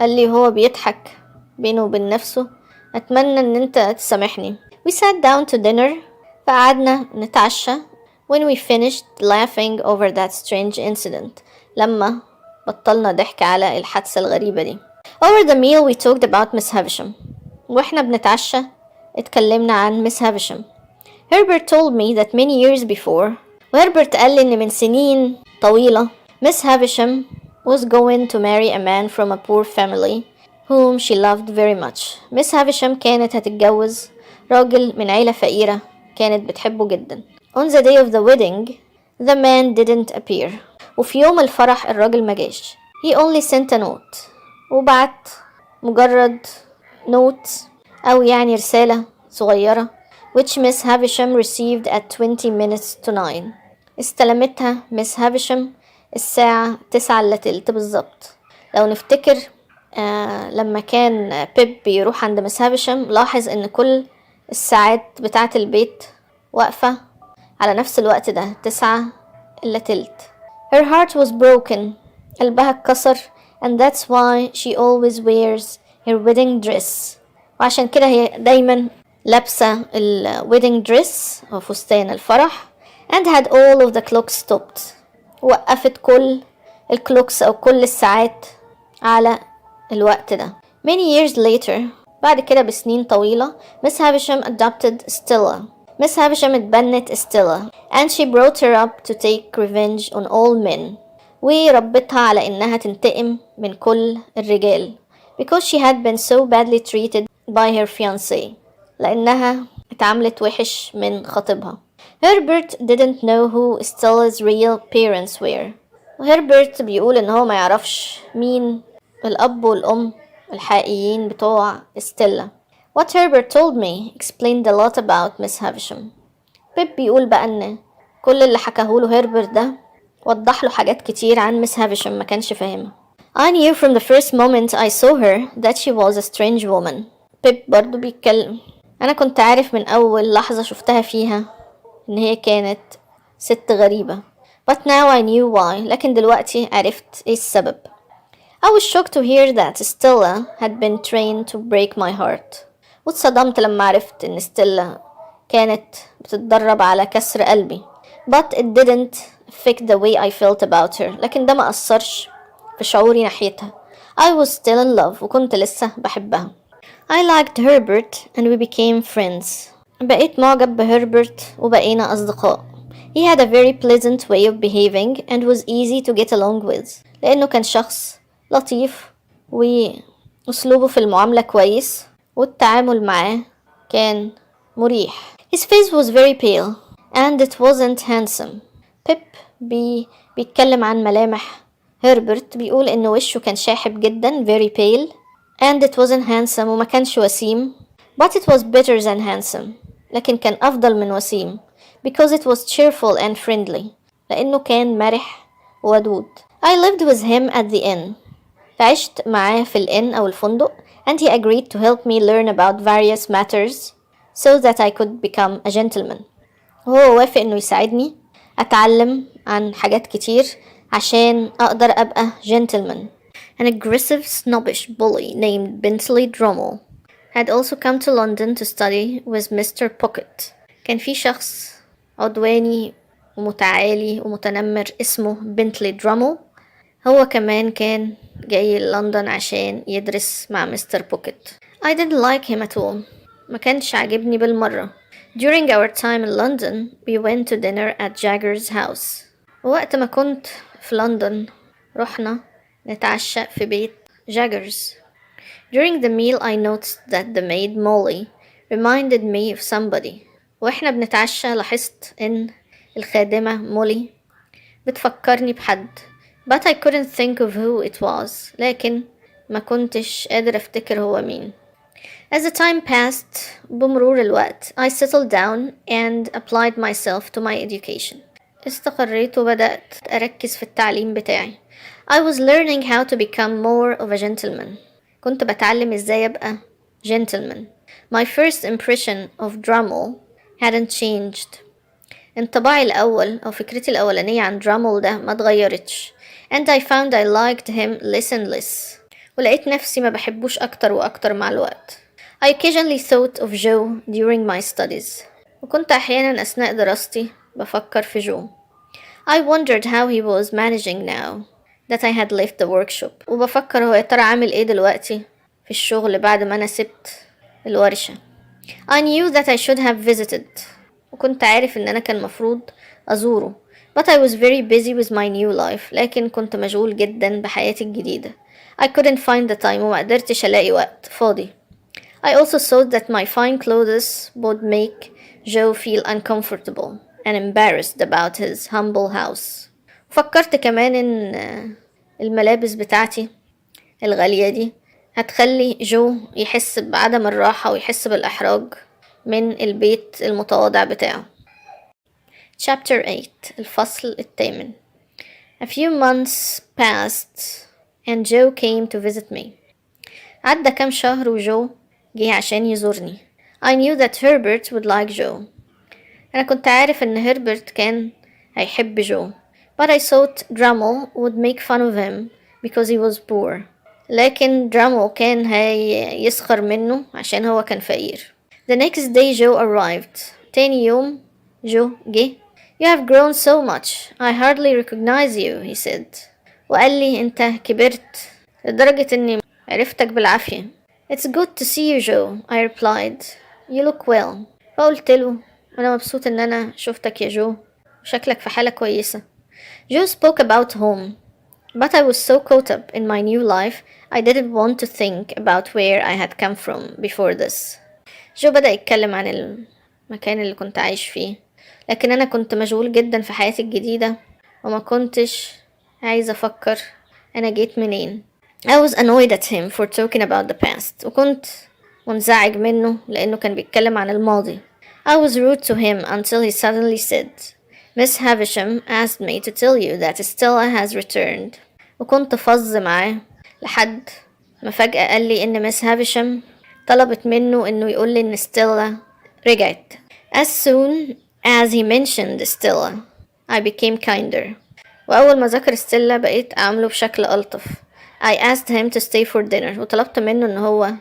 قال لي هو بيضحك بينه وبين نفسه أتمنى إن أنت تسامحني. We sat down to dinner. فقعدنا نتعشى. When we finished laughing over that strange incident. لما بطلنا ضحك على الحادثة الغريبة دي. Over the meal we talked about Miss Havisham. واحنا بنتعشى اتكلمنا عن Miss Havisham. Herbert told me that many years before. وهربرت قال لي إن من سنين طويلة Miss Havisham was going to marry a man from a poor family whom she loved very much. Miss Havisham كانت هتتجوز راجل من عيلة فقيرة كانت بتحبه جدا. On the day of the wedding, the man didn't appear. وفي يوم الفرح الراجل ما جاش. He only sent a note. وبعت مجرد note أو يعني رسالة صغيرة which Miss Havisham received at 20 minutes to 9. استلمتها مس هافشم الساعة 9:15 بالظبط. لو نفتكر لما كان بيب بيروح عند مس هافشم لاحظ ان كل الساعات بتاعة البيت واقفة على نفس الوقت ده 9:15. Her heart was broken. قلبها اتكسر and that's why she always wears her wedding dress. وعشان كده هي دايما لابسة wedding dress أو فستان الفرح and had all of the clocks stopped. وقفت كل الكلوكس أو كل الساعات على الوقت ده. Many years later بعد كده بسنين طويلة Miss Havisham adopted Stella. Miss Havisham اتبنت Stella and she brought her up to take revenge on all men. وربتها على إنها تنتقم من كل الرجال because she had been so badly treated by her fiancé. لأنها اتعاملت وحش من خطيبها. Herbert didn't know who Stella's real parents were. وهربرت بيقول إن هو ما يعرفش مين الأب والأم الحقيقيين بتوع ستيلا. What Herbert told me explained a lot about Miss Havisham. بيب بيقول بقى إن كل اللي حكاهوله هربرت ده وضح له حاجات كتير عن مس هافشم ما كانش فاهمها. I knew from the first moment I saw her that she was a strange woman. بيب برضو بيتكلم. أنا كنت عارف من أول لحظة شفتها فيها إن هي كانت ست غريبة. But now I knew why. لكن دلوقتي عرفت إيه السبب. I was shocked to hear that Stella had been trained to break my heart. واتصدمت لما عرفت إن ستيلا كانت بتتدرب على كسر قلبي. But it didn't affect the way I felt about her. لكن ده ما أثرش في شعوري ناحيتها. I was still in love وكنت لسه بحبها. I liked Herbert and we became friends. بقيت معجب بهربرت وبقينا أصدقاء. He had a very pleasant way of behaving and was easy to get along with. لأنه كان شخص لطيف وأسلوبه في المعاملة كويس والتعامل معاه كان مريح. His face was very pale and it wasn't handsome. بيتكلم عن ملامح هربرت بيقول إنه وشه كان شاحب جدا very pale and it wasn't handsome وما كانش وسيم but it was better than handsome. لكن كان أفضل من وسيم because it was cheerful and friendly. لأنه كان مرح ودود. I lived with him at the inn. عشت معاه في الإن أو الفندق and he agreed to help me learn about various matters so that I could become a gentleman. وهو وافق إنه يساعدني أتعلم عن حاجات كتير عشان أقدر أبقى gentleman. An aggressive, snobbish bully named Bentley Drummel had also come to London to study with Mr. Pocket. كان في شخص عدواني ومتعالي ومتنمر اسمه بنتلي درامل. هو كمان كان جاي لندن عشان يدرس مع مستر بوكيت. I didn't like him at all. ما كانش عاجبني بالمرة. During our time in London, we went to dinner at Jagger's house. ووقت ما كنت في لندن رحنا نتعشى في بيت جاجرز. During the meal I noticed that the maid Molly reminded me of somebody. وإحنا بنتعشى لاحظت إن الخادمة مولي بتفكرني بحد. But I couldn't think of who it was. لكن ما كنتش قادر أفتكر هو مين. As the time passed, بمرور الوقت, I settled down and applied myself to my education. استقريت وبدأت أركز في التعليم بتاعي. I was learning how to become more of a gentleman. كنت بتعلم إزاي أبقى gentleman. My first impression of Drummel hadn't changed. انطباعي الأول أو فكرتي الأولانية عن درامل ده ما اتغيرتش. And I found I liked him less and less. ولقيت نفسي ما بحبوش أكتر وأكتر مع الوقت. I occasionally thought of Joe during my studies. وكنت أحيانا أثناء دراستي بفكر في جو. I wondered how he was managing now that I had left the workshop. وبفكر هو يا ترى عامل ايه دلوقتي في الشغل بعد ما أنا سبت الورشة. I knew that I should have visited. وكنت عارف إن أنا كان مفروض أزوره. But I was very busy with my new life. لكن كنت مشغول جدا بحياتي الجديدة. I couldn't find the time وما قدرتش ألاقي وقت فاضي. I also thought that my fine clothes would make Joe feel uncomfortable and embarrassed about his humble house. فكرت كمان إن الملابس بتاعتي الغالية دي هتخلي جو يحس بعدم الراحة ويحس بالإحراج من البيت المتواضع بتاعه. Chapter 8 الفصل الثامن. A few months passed and Joe came to visit me. عدى كام شهر وجو جه عشان يزورني. I knew that Herbert would like Joe. أنا كنت عارف إن هربرت كان هيحب جو. But I thought Drummle would make fun of him because he was poor. لكن درامو كان هيسخر منه عشان هو كان فقير. The next day Joe arrived. تاني يوم جو جه. You have grown so much. I hardly recognize you, he said. وقال لي انت كبرت لدرجة اني عرفتك بالعافية. It's good to see you, Joe, I replied. You look well. فقلت له انا مبسوط ان انا شفتك يا جو وشكلك في حالة كويسة. Joe spoke about home. But I was so caught up in my new life, I didn't want to think about where I had come from before this. جو بدأ يتكلم عن المكان اللي كنت عايش فيه، لكن أنا كنت مشغول جدا في حياتي الجديدة وما كنتش عايزة أفكر أنا جيت منين. I was annoyed at him for talking about the past. وكنت منزعج منه لأنه كان بيتكلم عن الماضي. I was rude to him until he suddenly said, Miss Havisham asked me to tell you that Stella has returned. وكنت فظ معاه لحد ما فجأة قال لي إن مس هافشام طلبت منه إنه يقول لي إن ستيلا رجعت. As soon as he mentioned Stella, I became kinder. وأول ما ذكر ستيلا بقيت أعامله بشكل ألطف. I asked him to stay for dinner. وطلبت منه إن هو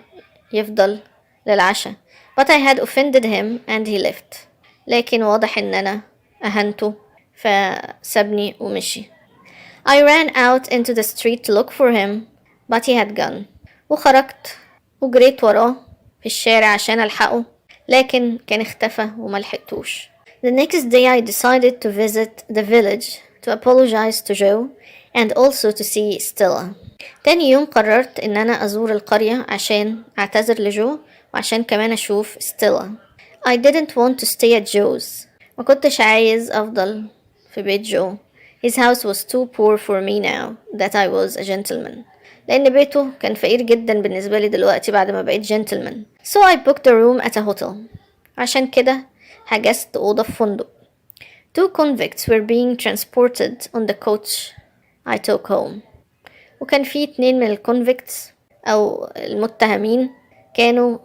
يفضل للعشاء. But I had offended him and he left. لكن واضح إن أنا أهنته فسابني ومشي. I ran out into the street to look for him, but he had gone. وخرجت وجريت وراه في الشارع عشان ألحقه، لكن كان اختفى وملحقتوش. The next day I decided to visit the village to apologize to Joe and also to see Stella. تاني يوم قررت إن أنا أزور القرية عشان أعتذر لجو وعشان كمان أشوف ستيلا. I didn't want to stay at Joe's. ما كنتش عايز أفضل في بيت جو. His house was too poor for me now that I was a gentleman. لأن بيته كان فقير جدا بالنسبة لي دلوقتي بعد ما بقيت gentleman. So I booked a room at a hotel. عشان كده حجزت أوضة في فندق. Two convicts were being transported on the coach I took home. وكان في 2 من الكونفيكتس أو المتهمين كانوا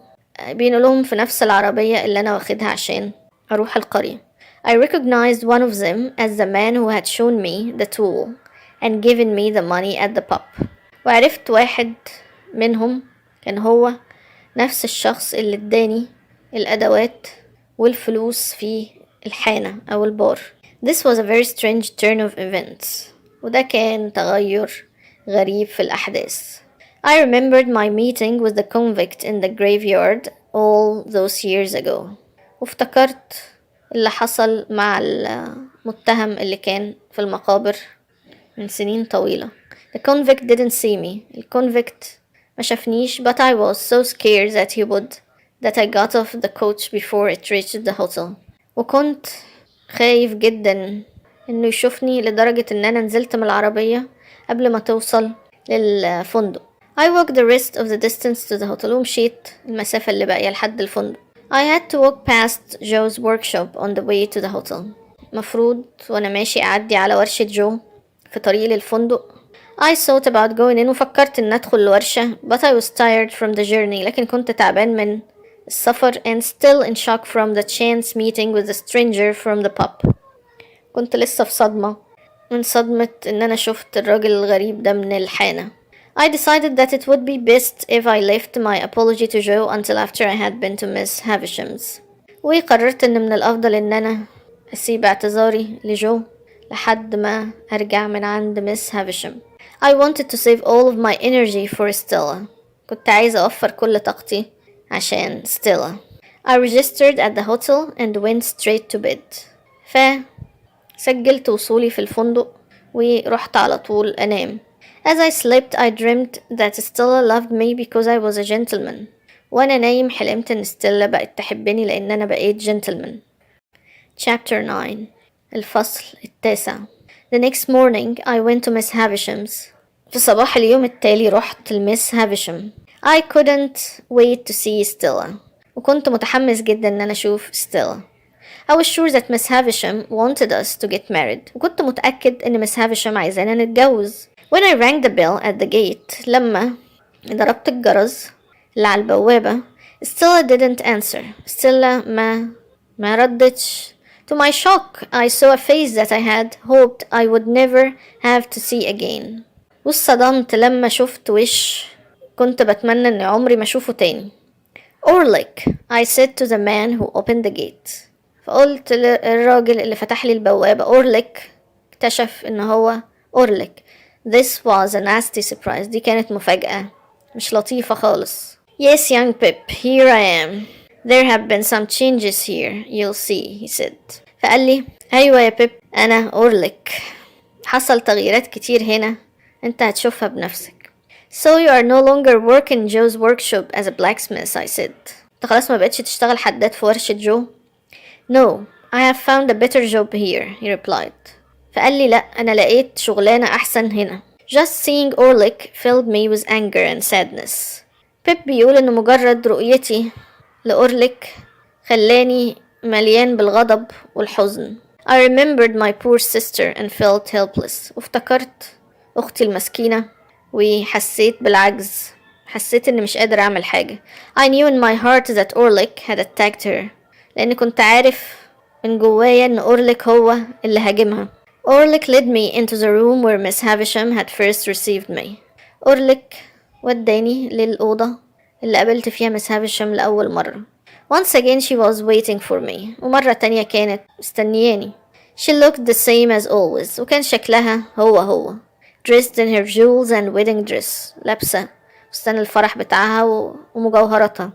بينقلهم في نفس العربية اللي أنا واخدها عشان أروح القرية. I recognized one of them as the man who had shown me the tool and given me the money at the pub. وعرفت واحد منهم كان هو نفس الشخص اللي اداني الأدوات والفلوس في الحانة أو البار. This was a very strange turn of events. وده كان تغير غريب في الأحداث. I remembered my meeting with the convict in the graveyard all those years ago. وافتكرت اللي حصل مع المتهم اللي كان في المقابر من سنين طويلة. The convict didn't see me. الكونفيكت ما شافنيش but I was so scared that I got off the coach before it reached the hotel. وكنت خايف جدا انه يشوفني لدرجة ان انا نزلت من العربية قبل ما توصل للفندق. I walked the rest of the distance to the hotel ومشيت المسافة اللي باقية لحد الفندق. I had to walk past Joe's workshop on the way to the hotel. مفروض وانا ماشي اعدي على ورشة جو في طريقي للفندق. I thought about going in وفكرت ان ادخل الورشة but I was tired from the journey. لكن كنت تعبان من السفر and still in shock from the chance meeting with a stranger from the pub. كنت لسه في صدمة من صدمة ان انا شفت الراجل الغريب ده من الحانة. I decided that it would be best if I left my apology to Joe until after I had been to Miss Havisham's. وقررت ان من الافضل ان انا اسيب اعتذاري لجو لحد ما ارجع من عند مس هافشام. I wanted to save all of my energy for Stella. كنت عايزة اوفر كل طاقتي عشان Stella. I registered at the hotel and went straight to bed. فسجلت وصولي في الفندق ورحت على طول انام. As I slept, I dreamt that Stella loved me because I was a gentleman. وأنا نايم حلمت إن ستيلا بقت تحبني لأن أنا بقيت gentleman. Chapter 9 الفصل التاسع. The next morning, I went to Miss Havisham's. في صباح اليوم التالي رحت لمس هافشام. I couldn't wait to see Stella. وكنت متحمس جدا ان انا اشوف Stella. I was sure that Miss Havisham wanted us to get married. وكنت متأكد ان Miss Havisham عايزانا نتجوز. When I rang the bell at the gate, لما ضربت الجرس اللي على البوابة, Stella didn't answer. Stella ما ردتش. To my shock, I saw a face that I had hoped I would never have to see again. واتصدمت لما شفت وش كنت بتمنى اني عمري ما اشوفه تاني. Orlick, I said to the man who opened the gate. فقلت للراجل اللي فتح لي البوابة Orlick. اكتشف ان هو Orlick. This was a nasty surprise. دي كانت مفاجأة مش لطيفة خالص. Yes, young Pip, here I am. There have been some changes here, you'll see, he said. فقال لي أيوة يا بيب أنا أورليك. حصل تغييرات كتير هنا أنت هتشوفها بنفسك. So you are no longer working Joe's workshop as a blacksmith, I said. أنت خلاص ما بقتش تشتغل حداد في ورشة جو. No, I have found a better job here, he replied. فقال لي لأ أنا لقيت شغلانة أحسن هنا. Just seeing Orlick filled me with anger and sadness. بيب بيقول إن مجرد رؤيتي لأورليك خلاني مليان بالغضب والحزن. I remembered my poor sister and felt helpless. وافتكرت أختي المسكينة وحسيت بالعجز. حسيت إني مش قادر أعمل حاجة. I knew in my heart that Orlick had attacked her. لأني كنت عارف من جوايا إن أورليك هو اللي هاجمها. Orlick led me into the room where Miss Havisham had first received me. أورليك وداني للأوضة اللي قابلت فيها مس هافشام لأول مرة. Once again she was waiting for me. ومرة تانية كانت مستنياني. She looked the same as always. وكان شكلها هو. Dressed in her jewels and wedding dress. لابسة فستان الفرح بتاعها ومجوهراتها.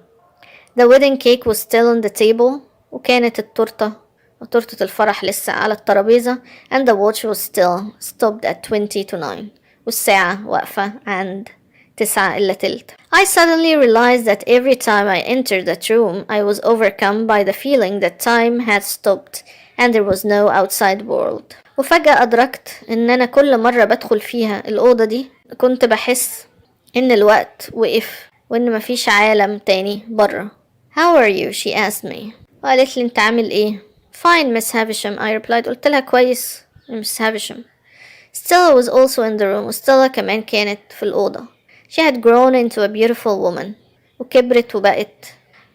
The wedding cake was still on the table. وكانت تورتة الفرح لسه على الترابيزة. And the watch was still stopped at 9:20. والساعة واقفة عند 9:15. I suddenly realized that every time I entered that room, I was overcome by the feeling that time had stopped and there was no outside world. وفجأة أدركت إن أنا كل مرة بدخل فيها الأوضة دي كنت بحس إن الوقت وقف وإن مفيش عالم تاني برا. How are you? She asked me. وقالت لي أنت عامل إيه؟ Fine, Miss Havisham, I replied. قلت لها كويس Miss Havisham. Stella was also in the room. وستيلا كمان كانت في الأوضة. She had grown into a beautiful woman. وكبرت وبقت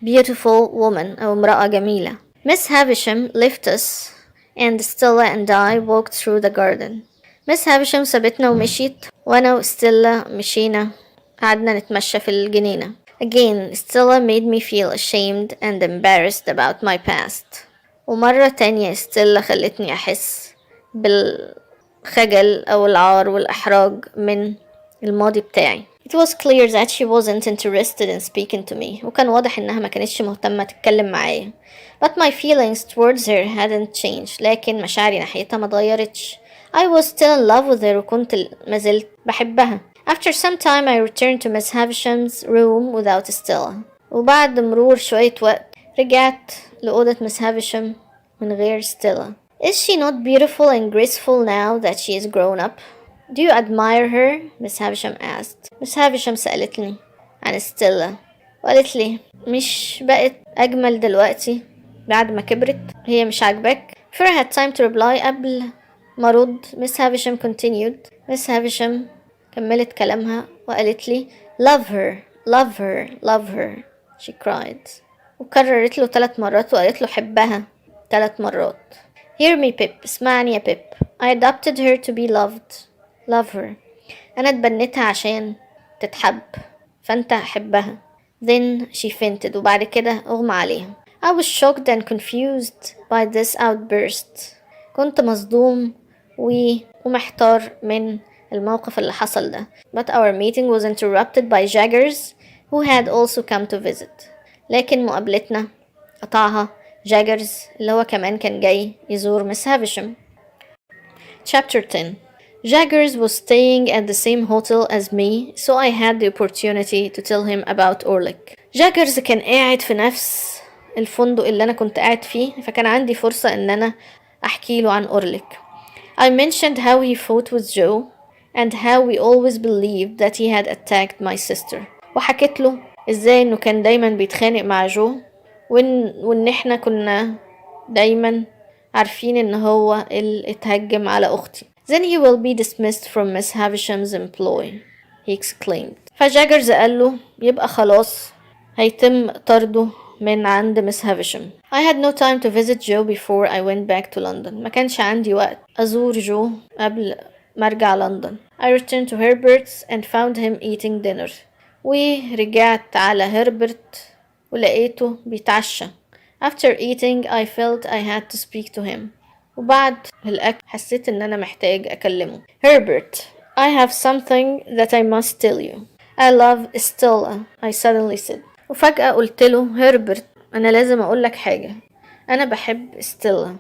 beautiful woman أو امرأة جميلة. Miss Havisham left us and Stella and I walked through the garden. Miss Havisham سابتنا ومشيت وأنا وستيلا مشينا قعدنا نتمشى في الجنينة. Again, Stella made me feel ashamed and embarrassed about my past. ومرة تانية ستيلا خلتني أحس بالخجل أو العار والإحراج من الماضي بتاعي. It was clear that she wasn't interested in speaking to me. وكان واضح إنها ما كانتش مهتمة تتكلم معايا. But my feelings towards her hadn't changed. لكن مشاعري ناحيتها ما اتغيرتش. I was still in love with her وكنت مازلت بحبها. After some time I returned to Miss Havisham's room without Stella. وبعد مرور شوية وقت رجعت لأوضة Miss Havisham من غير Stella. Is she not beautiful and graceful now that she is grown up? Do you admire her? Miss Havisham asked. Miss Havisham سألتني عن ستيلا وقالت لي مش بقت أجمل دلوقتي بعد ما كبرت؟ هي مش عاجباك؟ Before I had time to reply قبل ما أرد Miss Havisham continued. Miss Havisham كملت كلامها وقالت لي love her, love her, love her, she cried. وكررت له 3 مرات وقالت له حبها 3 مرات. Hear me Pip, اسمعني يا بيب. I adopted her to be loved. Love her. أنا اتبنيتها عشان تتحب فأنت حبها. Then she fainted وبعد كده أغمى عليها. I was shocked and confused by this outburst. كنت مصدوم ومحتار من الموقف اللي حصل ده. But our meeting was interrupted by Jaggers who had also come to visit. لكن مقابلتنا قطعها جاجرز اللي هو كمان كان جاي يزور مس هافشام. Chapter 10. Jaggers was staying at the same hotel as me, so I had the opportunity to tell him about Orlick. جاجرز كان قاعد في نفس الفندق اللي أنا كنت قاعد فيه فكان عندي فرصة إن أنا أحكي له عن أورليك. I mentioned how he fought with Joe and how we always believed that he had attacked my sister. وحكت له ازاي انه كان دايما بيتخانق مع جو، وان احنا كنا دايما عارفين ان هو اللي اتهجم على اختي. Then he will be dismissed from Miss Havisham's employ, he exclaimed. فجاجرز قال له يبقى خلاص هيتم طرده من عند مس هافيشام. I had no time to visit Joe before I went back to London. ما كانش عندي وقت أزور جو قبل ما أرجع لندن. I returned to Herbert's and found him eating dinner. ورجعت على هربرت ولقيته بيتعشى. After eating I felt I had to speak to him. وبعد الأكل حسيت إن أنا محتاج أكلمه. Herbert, I have something that I must tell you. I love Stella, I suddenly said. وفجأة قلت له هربرت أنا لازم أقولك حاجة، أنا بحب ستيلا.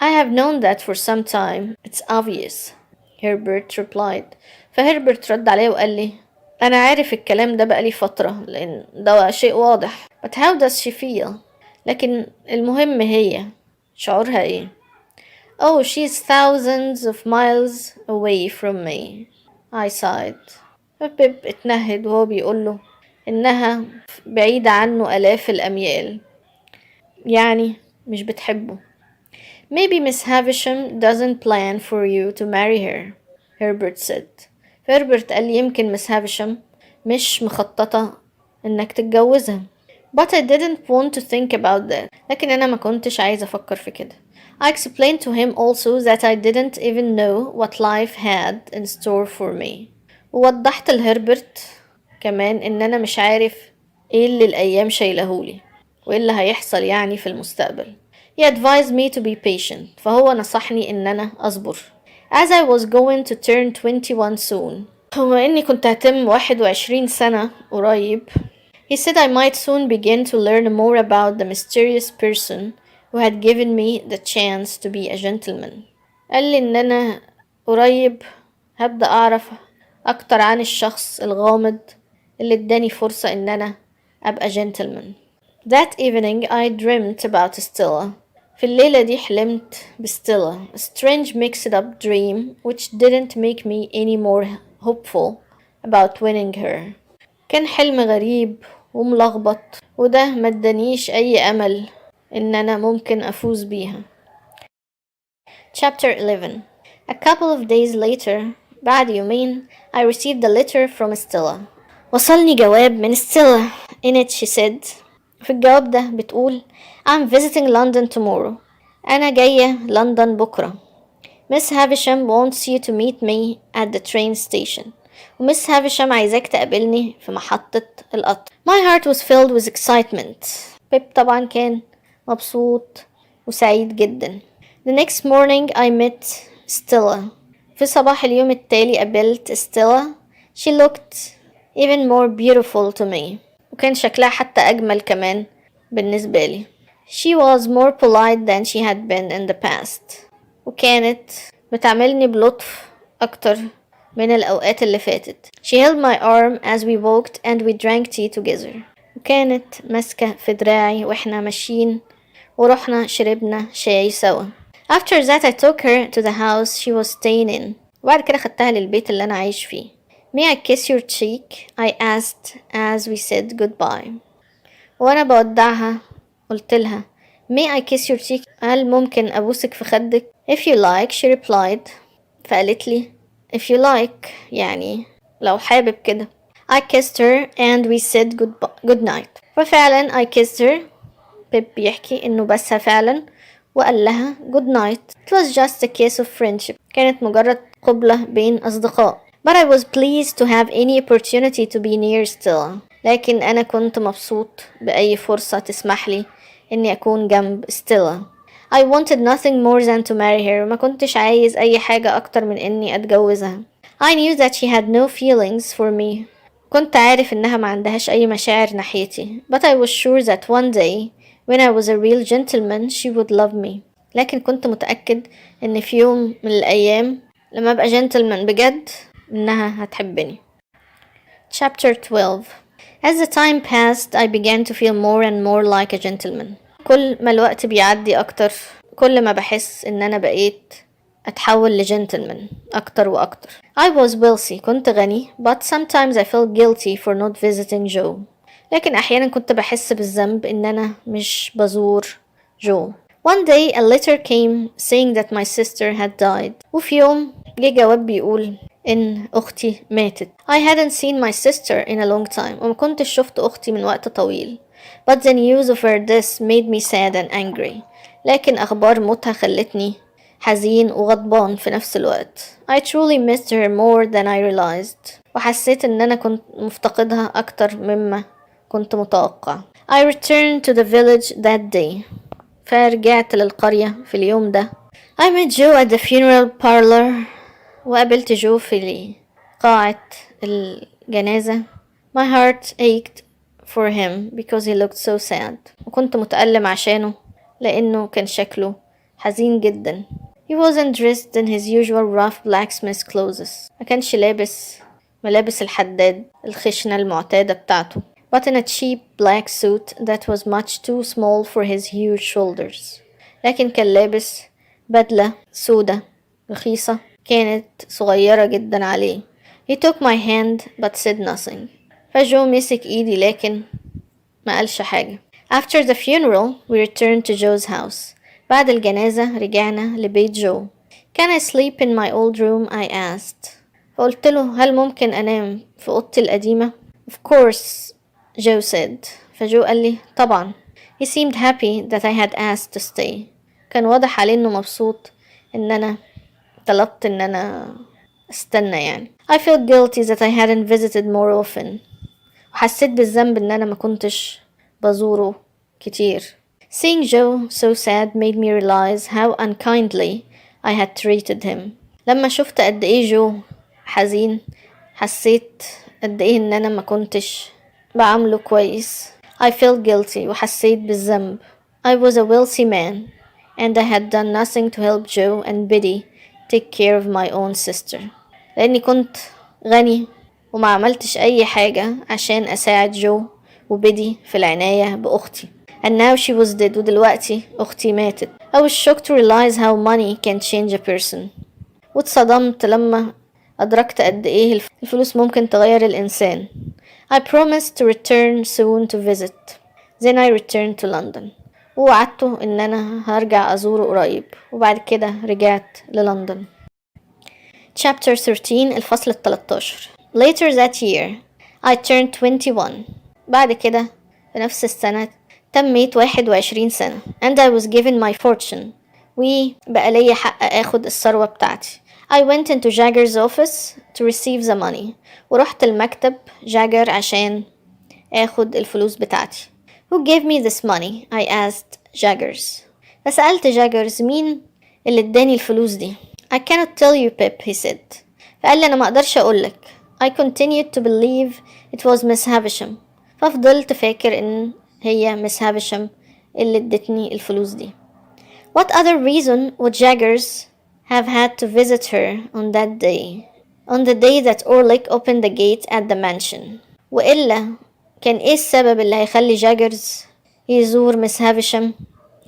I have known that for some time. It's obvious. Herbert replied. فهربرت رد عليه وقال لي أنا عارف الكلام ده بقالي فترة لأن ده شيء واضح. But how does she feel? لكن المهم هي شعورها إيه؟ Oh, she's thousands of miles away from me. I sighed. فبيب اتنهد وهو بيقوله إنها بعيدة عنه آلاف الأميال، يعني مش بتحبه. Maybe Miss Havisham doesn't plan for you to marry her, Herbert said. هربرت قال لي يمكن مس هافيشام مش مخططة إنك تتجوزها. But I didn't want to think about that. لكن أنا ما كنتش عايزة أفكر في كده. I explained to him also that I didn't even know what life had in store for me. ووضحت لهربرت كمان إن أنا مش عارف إيه اللي الأيام شايلهولي وإيه اللي هيحصل يعني في المستقبل. He advised me to be patient. فهو نصحني إن أنا أصبر. As I was going to turn 21 soon. وما إني كنت هتم 21 سنة قريب. He said I might soon begin to learn more about the mysterious person who had given me the chance to be a gentleman. قال لي إن أنا قريب هبدأ أعرف أكتر عن الشخص الغامض اللي اداني فرصة إن أنا أبقى gentleman. That evening I dreamt about Stella. في الليلة دي حلمت بستيلا. A strange mixed up dream which didn't make me any more hopeful about winning her. كان حلم غريب وملخبط وده مدانيش أي أمل إن أنا ممكن أفوز بيها. Chapter 11. A couple of days later, بعد يومين, I received a letter from Stella. وصلني جواب من ستيلا. In it she said. في الجواب ده بتقول I'm visiting London tomorrow. أنا جاية لندن بكرة. Miss Havisham wants you to meet me at the train station. ومس هافيشام عايزاك تقابلني في محطة القطر. My heart was filled with excitement. بيب طبعا كان مبسوط وسعيد جدا. The next morning I met Stella. في صباح اليوم التالي قابلت Stella. She looked even more beautiful to me. وكان شكلها حتى أجمل كمان بالنسبة لي. She was more polite than she had been in the past. وكانت بتعاملني بلطف أكتر من الأوقات اللي فاتت. She held my arm as we walked and we drank tea together. وكانت ماسكة في دراعي وإحنا ماشيين ورحنا شربنا شاي سوا. After that I took her to the house she was staying in. وبعد كده خدتها للبيت اللي أنا عايش فيه. May I kiss your cheek? I asked as we said goodbye. وأنا بودعها قلت لها May I kiss your cheek? هل ممكن أبوسك في خدك؟ If you like, she replied. فقالت لي If you like يعني لو حابب كده. I kissed her and we said good night. ففعلا I kissed her. بيب بيحكي إنه بسها فعلا وقال لها good night. It was just a kiss of friendship. كانت مجرد قبلة بين أصدقاء. But I was pleased to have any opportunity to be near Stella. لكن أنا كنت مبسوط بأي فرصة تسمح لي إني أكون جنب ستيلا. I wanted nothing more than to marry her. ما كنتش عايز أي حاجة أكتر من إني أتجوزها. I knew that she had no feelings for me. كنت عارف إنها ما عندهاش أي مشاعر ناحيتي. But I was sure that one day when I was a real gentleman she would love me. لكن كنت متأكد إن في يوم من الأيام لما أبقى gentleman بجد إنها هتحبني. Chapter 12. As the time passed, I began to feel more and more like a gentleman. كل ما الوقت بيعدي أكتر كل ما بحس إن أنا بقيت أتحول لجنتلمان أكتر وأكتر. I was wealthy. كنت غني. But sometimes I felt guilty for not visiting Joe. لكن أحيانا كنت بحس بالذنب إن أنا مش بزور جو. One day a letter came saying that my sister had died. وفي يوم جه جواب بيقول إن أختي ماتت. I hadn't seen my sister in a long time. وما كنتش شفت أختي من وقت طويل. But the news of her death made me sad and angry. لكن أخبار موتها خلتني حزين وغضبان في نفس الوقت. I truly missed her more than I realized. وحسيت إن أنا كنت مفتقدها أكتر مما كنت متوقع. I returned to the village that day. فرجعت للقرية في اليوم ده. I met Joe at the funeral parlor. وقابلت جو في قاعة الجنازة. My heart ached for him because he looked so sad. وكنت متألم عشانه لأنه كان شكله حزين جدا. He wasn't dressed in his usual rough blacksmith clothes. ما كانش لابس ملابس الحداد الخشنة المعتادة بتاعته. But in a cheap black suit that was much too small for his huge shoulders. لكن كان لابس بدلة سودة رخيصة كانت صغيرة جدا عليه. He took my hand but said nothing. فجو مسك ايدي لكن ما قالش حاجة. After the funeral we returned to Joe's house. بعد الجنازة رجعنا لبيت جو. Can I sleep in my old room? I asked. فقلت له هل ممكن أنام في أوضتي القديمة؟ Of course, Joe said. فجو قال لي طبعا. He seemed happy that I had asked to stay. كان واضح عليه إنه مبسوط إن أنا طلبت إن أنا استنى يعني. I felt guilty that I hadn't visited more often. وحسيت بالذنب إن أنا ما كنتش بزوره كتير. Seeing Joe so sad made me realize how unkindly I had treated him. لما شفت قد إيه جو حزين حسيت قد إيه إن أنا ما كنتش بعمله كويس. I felt guilty وحسيت بالذنب. I was a wealthy man and I had done nothing to help Joe and Biddy take care of my own sister. لأني كنت غني وما عملتش أي حاجة عشان أساعد جو وبيدي في العناية بأختي. And now she was dead. ودلوقتي أختي ماتت. I was shocked to realize how money can change a person. واتصدمت لما أدركت قد إيه الفلوس ممكن تغير الإنسان. I promised to return soon to visit. Then I returned to London. ووعدته إن أنا هرجع أزوره قريب. وبعد كده رجعت للندن. Chapter 13 الفصل 13. Later that year I turned 21. بعد كده في نفس السنة تميت 21 سنة. And I was given my fortune. وبقى لي حق أخد الثروة بتاعتي. I went into Jagger's office to receive the money. ورحت المكتب جاجر عشان أخد الفلوس بتاعتي. Who gave me this money? I asked Jaggers. فسألت جاجرز مين اللي اداني الفلوس دي. I cannot tell you, Pip, he said. فقال لي أنا ما أقدرش أقولك. I continued to believe it was Miss Havisham. ففضلت فاكر إن هي Miss Havisham اللي ادتني الفلوس دي. What other reason would Jaggers have had to visit her on that day? On the day that Orlick opened the gate at the mansion. وإلا كان إيه السبب اللي هيخلي جاجرز يزور مس هافشام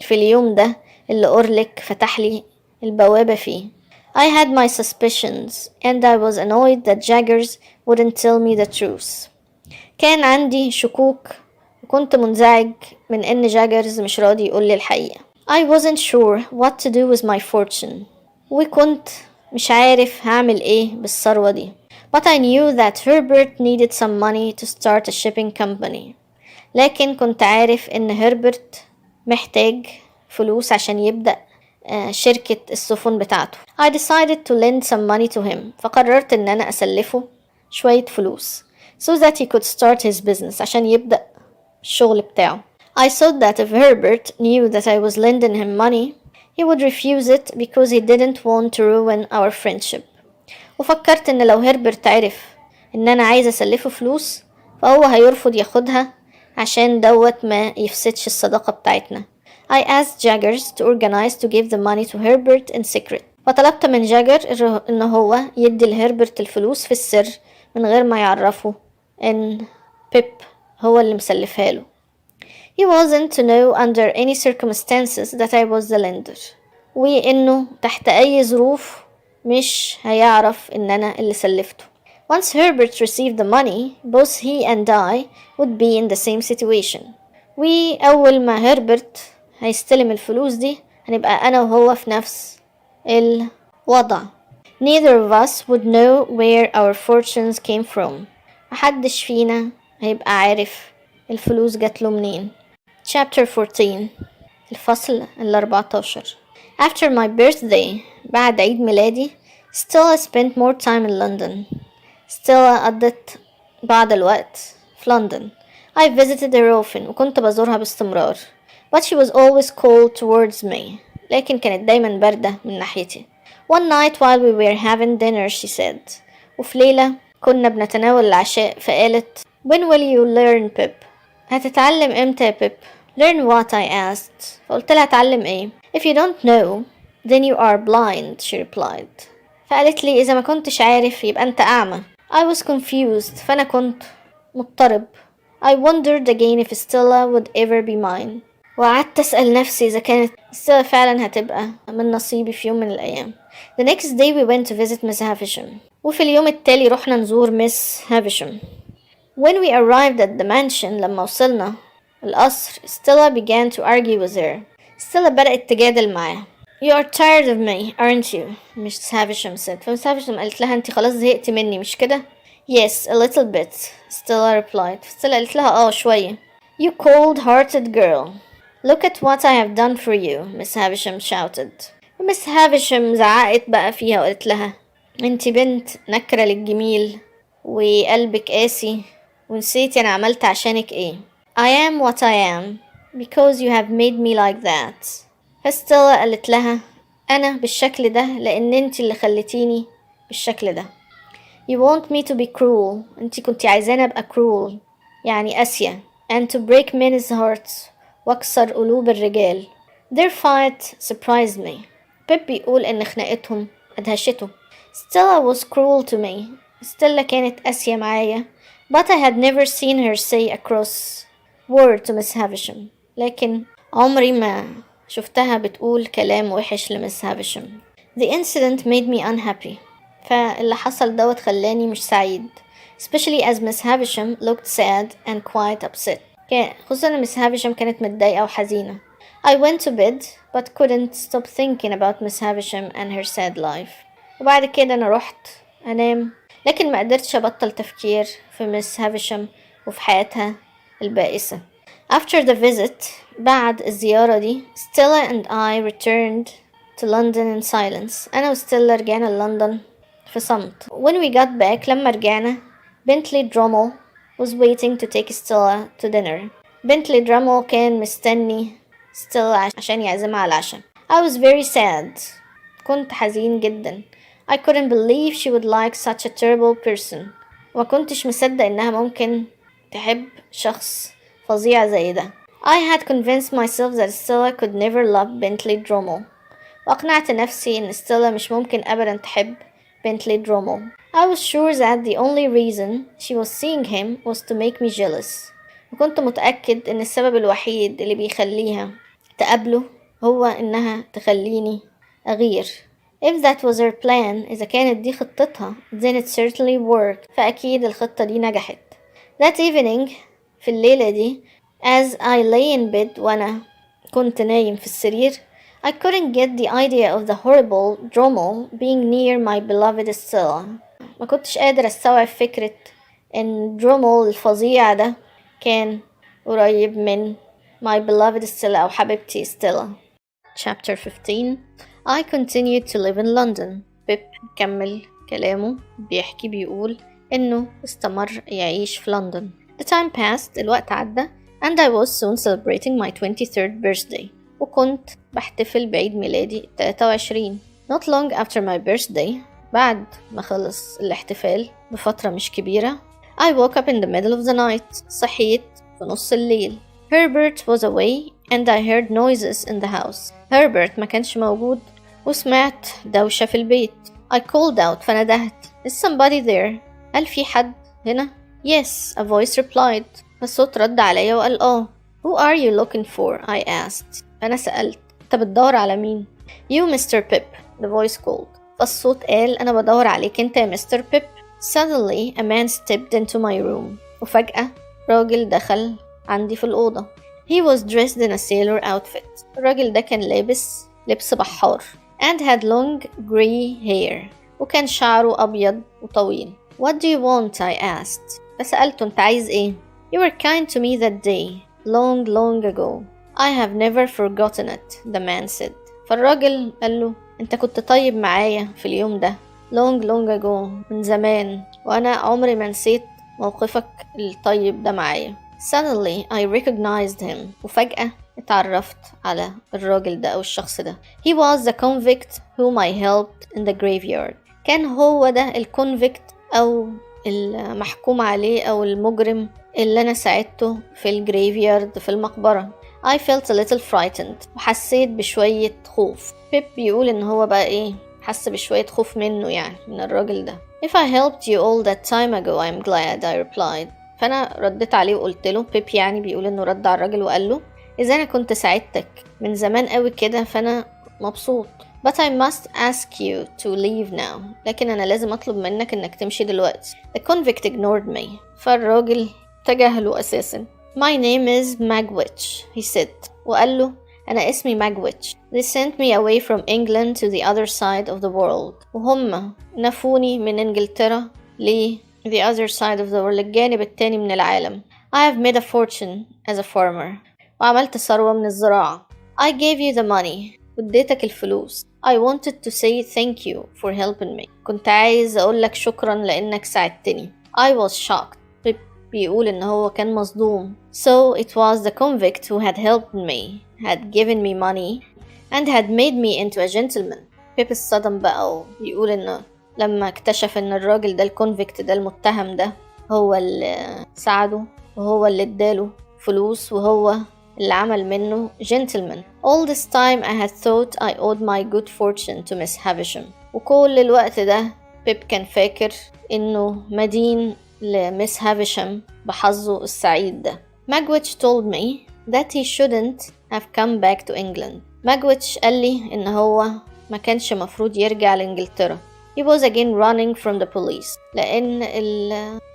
في اليوم ده اللي أورليك فتح لي البوابة فيه. I had my suspicions and I was annoyed that Jaggers wouldn't tell me the truth. كان عندي شكوك وكنت منزعج من إن جاجرز مش راضي يقول لي الحقيقة. I wasn't sure what to do with my fortune. وكنت مش عارف هعمل إيه بالثروة دي. But I knew that Herbert needed some money to start a shipping company. لكن كنت عارف إن هربرت محتاج فلوس عشان يبدأ شركة السفن بتاعته. I decided to lend some money to him. فقررت إن أنا أسلفه شوية فلوس so that he could start his business عشان يبدأ الشغل بتاعه. I thought that if Herbert knew that I was lending him money, he would refuse it because he didn't want to ruin our friendship. وفكرت إن لو هربرت عرف إن أنا عايزة أسلفه فلوس فهو هيرفض ياخدها عشان دوت ما يفسدش الصداقة بتاعتنا. I asked Jaggers to organize to give the money to Herbert in secret. فطلبت من جاجر إن هو يدي لهربرت الفلوس في السر من غير ما يعرفه إن بيب هو اللي مسلفها له. He wasn't to know under any circumstances that I was the lender. وإنه تحت أي ظروف مش هيعرف إن أنا اللي سلفته. Once Herbert received the money, both he and I would be in the same situation. وأول ما هربرت هيستلم الفلوس دي هنبقى أنا وهو في نفس الوضع. Neither of us would know where our fortunes came from. محدش فينا هيبقى عارف الفلوس جاتله منين. Chapter 14 الفصل 14. After my birthday, بعد عيد ميلادي, Stella spent more time in London. Stella قضت بعض الوقت في لندن. I visited her often وكنت بزورها باستمرار. But she was always cold towards me. لكن كانت دايما باردة من ناحيتي. One night while we were having dinner, she said. وفي ليلة كنا بنتناول العشاء فقالت When will you learn, Pip? هتتعلم امتى يا Pip? Learn what, I asked. فقلت لها اتعلم ايه؟ If you don't know, then you are blind, she replied. فقالت لي إذا ما كنتش عارف يبقى أنت أعمى. I was confused. فأنا كنت مضطرب. I wondered again if Stella would ever be mine. وقعدت أسأل نفسي إذا كانت Stella فعلا هتبقى من نصيبي في يوم من الأيام. The next day we went to visit Miss Havisham. وفي اليوم التالي رحنا نزور Miss Havisham. When we arrived at the mansion, لما وصلنا القصر, Stella began to argue with her. Stella بدأت تجادل معاها. You are tired of me, aren't you? Miss Havisham said. فمس هافشام قالت لها أنتي خلاص زهقتي مني مش كده؟ Yes, a little bit, Stella replied. Stella قالت لها شوية. You cold-hearted girl. Look at what I have done for you, Miss Havisham shouted. Miss Havisham زعقت بقى فيها وقالت لها أنتي بنت نكرة للجميل وقلبك قاسي ونسيتي أنا عملت عشانك إيه. I am what I am because you have made me like that. فستيلا قالت لها أنا بالشكل ده لأن أنتي اللي خلتيني بالشكل ده. You want me to be cruel. أنتي كنتي عايزاني أبقى cruel يعني قاسية. And to break men's hearts وأكسر قلوب الرجال. Their fight surprised me. بيب بيقول إن خناقتهم أدهشته. Stella was cruel to me. ستيلا كانت قاسية معايا. But I had never seen her say a cross word to Miss Havisham. لكن عمري ما شفتها بتقول كلام وحش لمس هافشام. The incident made me unhappy. فاللي حصل دوت خلاني مش سعيد. Especially as Miss Havisham looked sad and quite upset. خصوصا Miss Havisham كانت متضايقة وحزينة. I went to bed but couldn't stop thinking about Miss Havisham and her sad life. وبعد كده أنا رحت أنام لكن ما قدرتش أبطل تفكير في Miss Havisham وفي حياتها البائسة. After the visit, بعد الزيارة دي, Stella and I returned to London in silence. أنا وستيلا رجعنا لندن في صمت. When we got back, لما رجعنا, Bentley Drummle was waiting to take Stella to dinner. Bentley Drummle كان مستني ستيلا عشان يعزمها على العشاء. I was very sad. كنت حزين جدا. I couldn't believe she would like such a terrible person. وما كنتش مصدق إنها ممكن تحب شخص فظيع زي ده. I had convinced myself that Stella could never love Bentley Drummle. وأقنعت نفسي إن ستيلا مش ممكن أبدا تحب Bentley Drummle. I was sure that the only reason she was seeing him was to make me jealous. وكنت متأكد إن السبب الوحيد اللي بيخليها تقابله هو إنها تخليني أغير. If that was her plan, إذا كانت دي خطتها, then it certainly worked. فأكيد الخطة دي نجحت. That evening, في الليلة دي, as I lay in bed وأنا كنت نايم في السرير, I couldn't get the idea of the horrible Drummle being near my beloved Stella. ما كنتش قادر استوعب فكرة إن Drummle الفظيع ده كان قريب من my beloved Stella أو حبيبتي Stella. Chapter 15. I continued to live in London. بيب كمل كلامه بيحكي بيقول إنه استمر يعيش في لندن. The time passed. الوقت عدى. And I was soon celebrating my 23rd birthday. وكنت بحتفل بعيد ميلادي 23. Not long after my birthday, بعد ما خلص الاحتفال بفترة مش كبيرة, I woke up in the middle of the night. صحيت في نص الليل. Herbert was away and I heard noises in the house. Herbert ما كانش موجود وسمعت دوشة في البيت. I called out فندهت. Is somebody there? هل في حد هنا؟ Yes, a voice replied. الصوت رد عليا وقال Who are you looking for? I asked. أنا سألت أنت بتدور على مين؟ You Mr. Pip, the voice called. فالصوت قال أنا بدور عليك أنت يا مستر بيب. Suddenly a man stepped into my room. وفجأة راجل دخل عندي في الأوضة. He was dressed in a sailor outfit. الراجل ده كان لابس لبس بحار and had long gray hair. وكان شعره أبيض وطويل. What do you want? I asked. فسألته أنت عايز إيه؟ You were kind to me that day, long ago. I have never forgotten it, the man said. فالراجل قال له أنت كنت طيب معايا في اليوم ده long ago, من زمان، وأنا عمري ما نسيت موقفك الطيب ده معايا. Suddenly I recognized him. وفجأة اتعرفت على الراجل ده أو الشخص ده. He was the convict whom I helped in the graveyard. كان هو ده الكونفيكت أو المحكوم عليه أو المجرم اللي أنا ساعدته في الجريفيارد في المقبرة. I felt a little frightened. وحسيت بشوية خوف. بيب بيقول إن هو بقى إيه، حس بشوية خوف منه يعني من الراجل ده. If I helped you all that time ago I'm glad, I replied. فأنا رديت عليه وقلت له، بيب يعني بيقول إنه رد على الراجل وقال له إذا أنا كنت ساعدتك من زمان قوي كده فأنا مبسوط. But I must ask you to leave now. لكن أنا لازم أطلب منك إنك تمشي دلوقتي. The convict ignored me. فالراجل تجاهله أساسا. My name is Magwitch, he said. وقال له أنا اسمي Magwitch. They sent me away from England to the other side of the world. وهم نفوني من إنجلترا ل the other side of the world، الجانب التاني من العالم. I have made a fortune as a farmer. وعملت ثروة من الزراعة. I gave you the money. واديتك الفلوس. I wanted to say thank you for helping me. كنت عايز أقولك شكرا لأنك ساعدتني. I was shocked. بيقول إن هو كان مصدوم. So it was the convict who had helped me, had given me money, and had made me into a gentleman. بيب الصدم بقى وبيقول إنه لما اكتشف إن الراجل ده الكونفيكت ده المتهم ده هو اللي ساعده وهو اللي اداله فلوس وهو اللي عمل منه gentleman. All this time I had thought I owed my good fortune to Miss Havisham. وكل الوقت ده بيب كان فاكر إنه مدين لميس هافيشام بحظه السعيد ده. Magwitch told me that he shouldn't have come back to England. Magwitch قال لي إن هو ما كانش مفروض يرجع لإنجلترا. He was again running from the police. لأن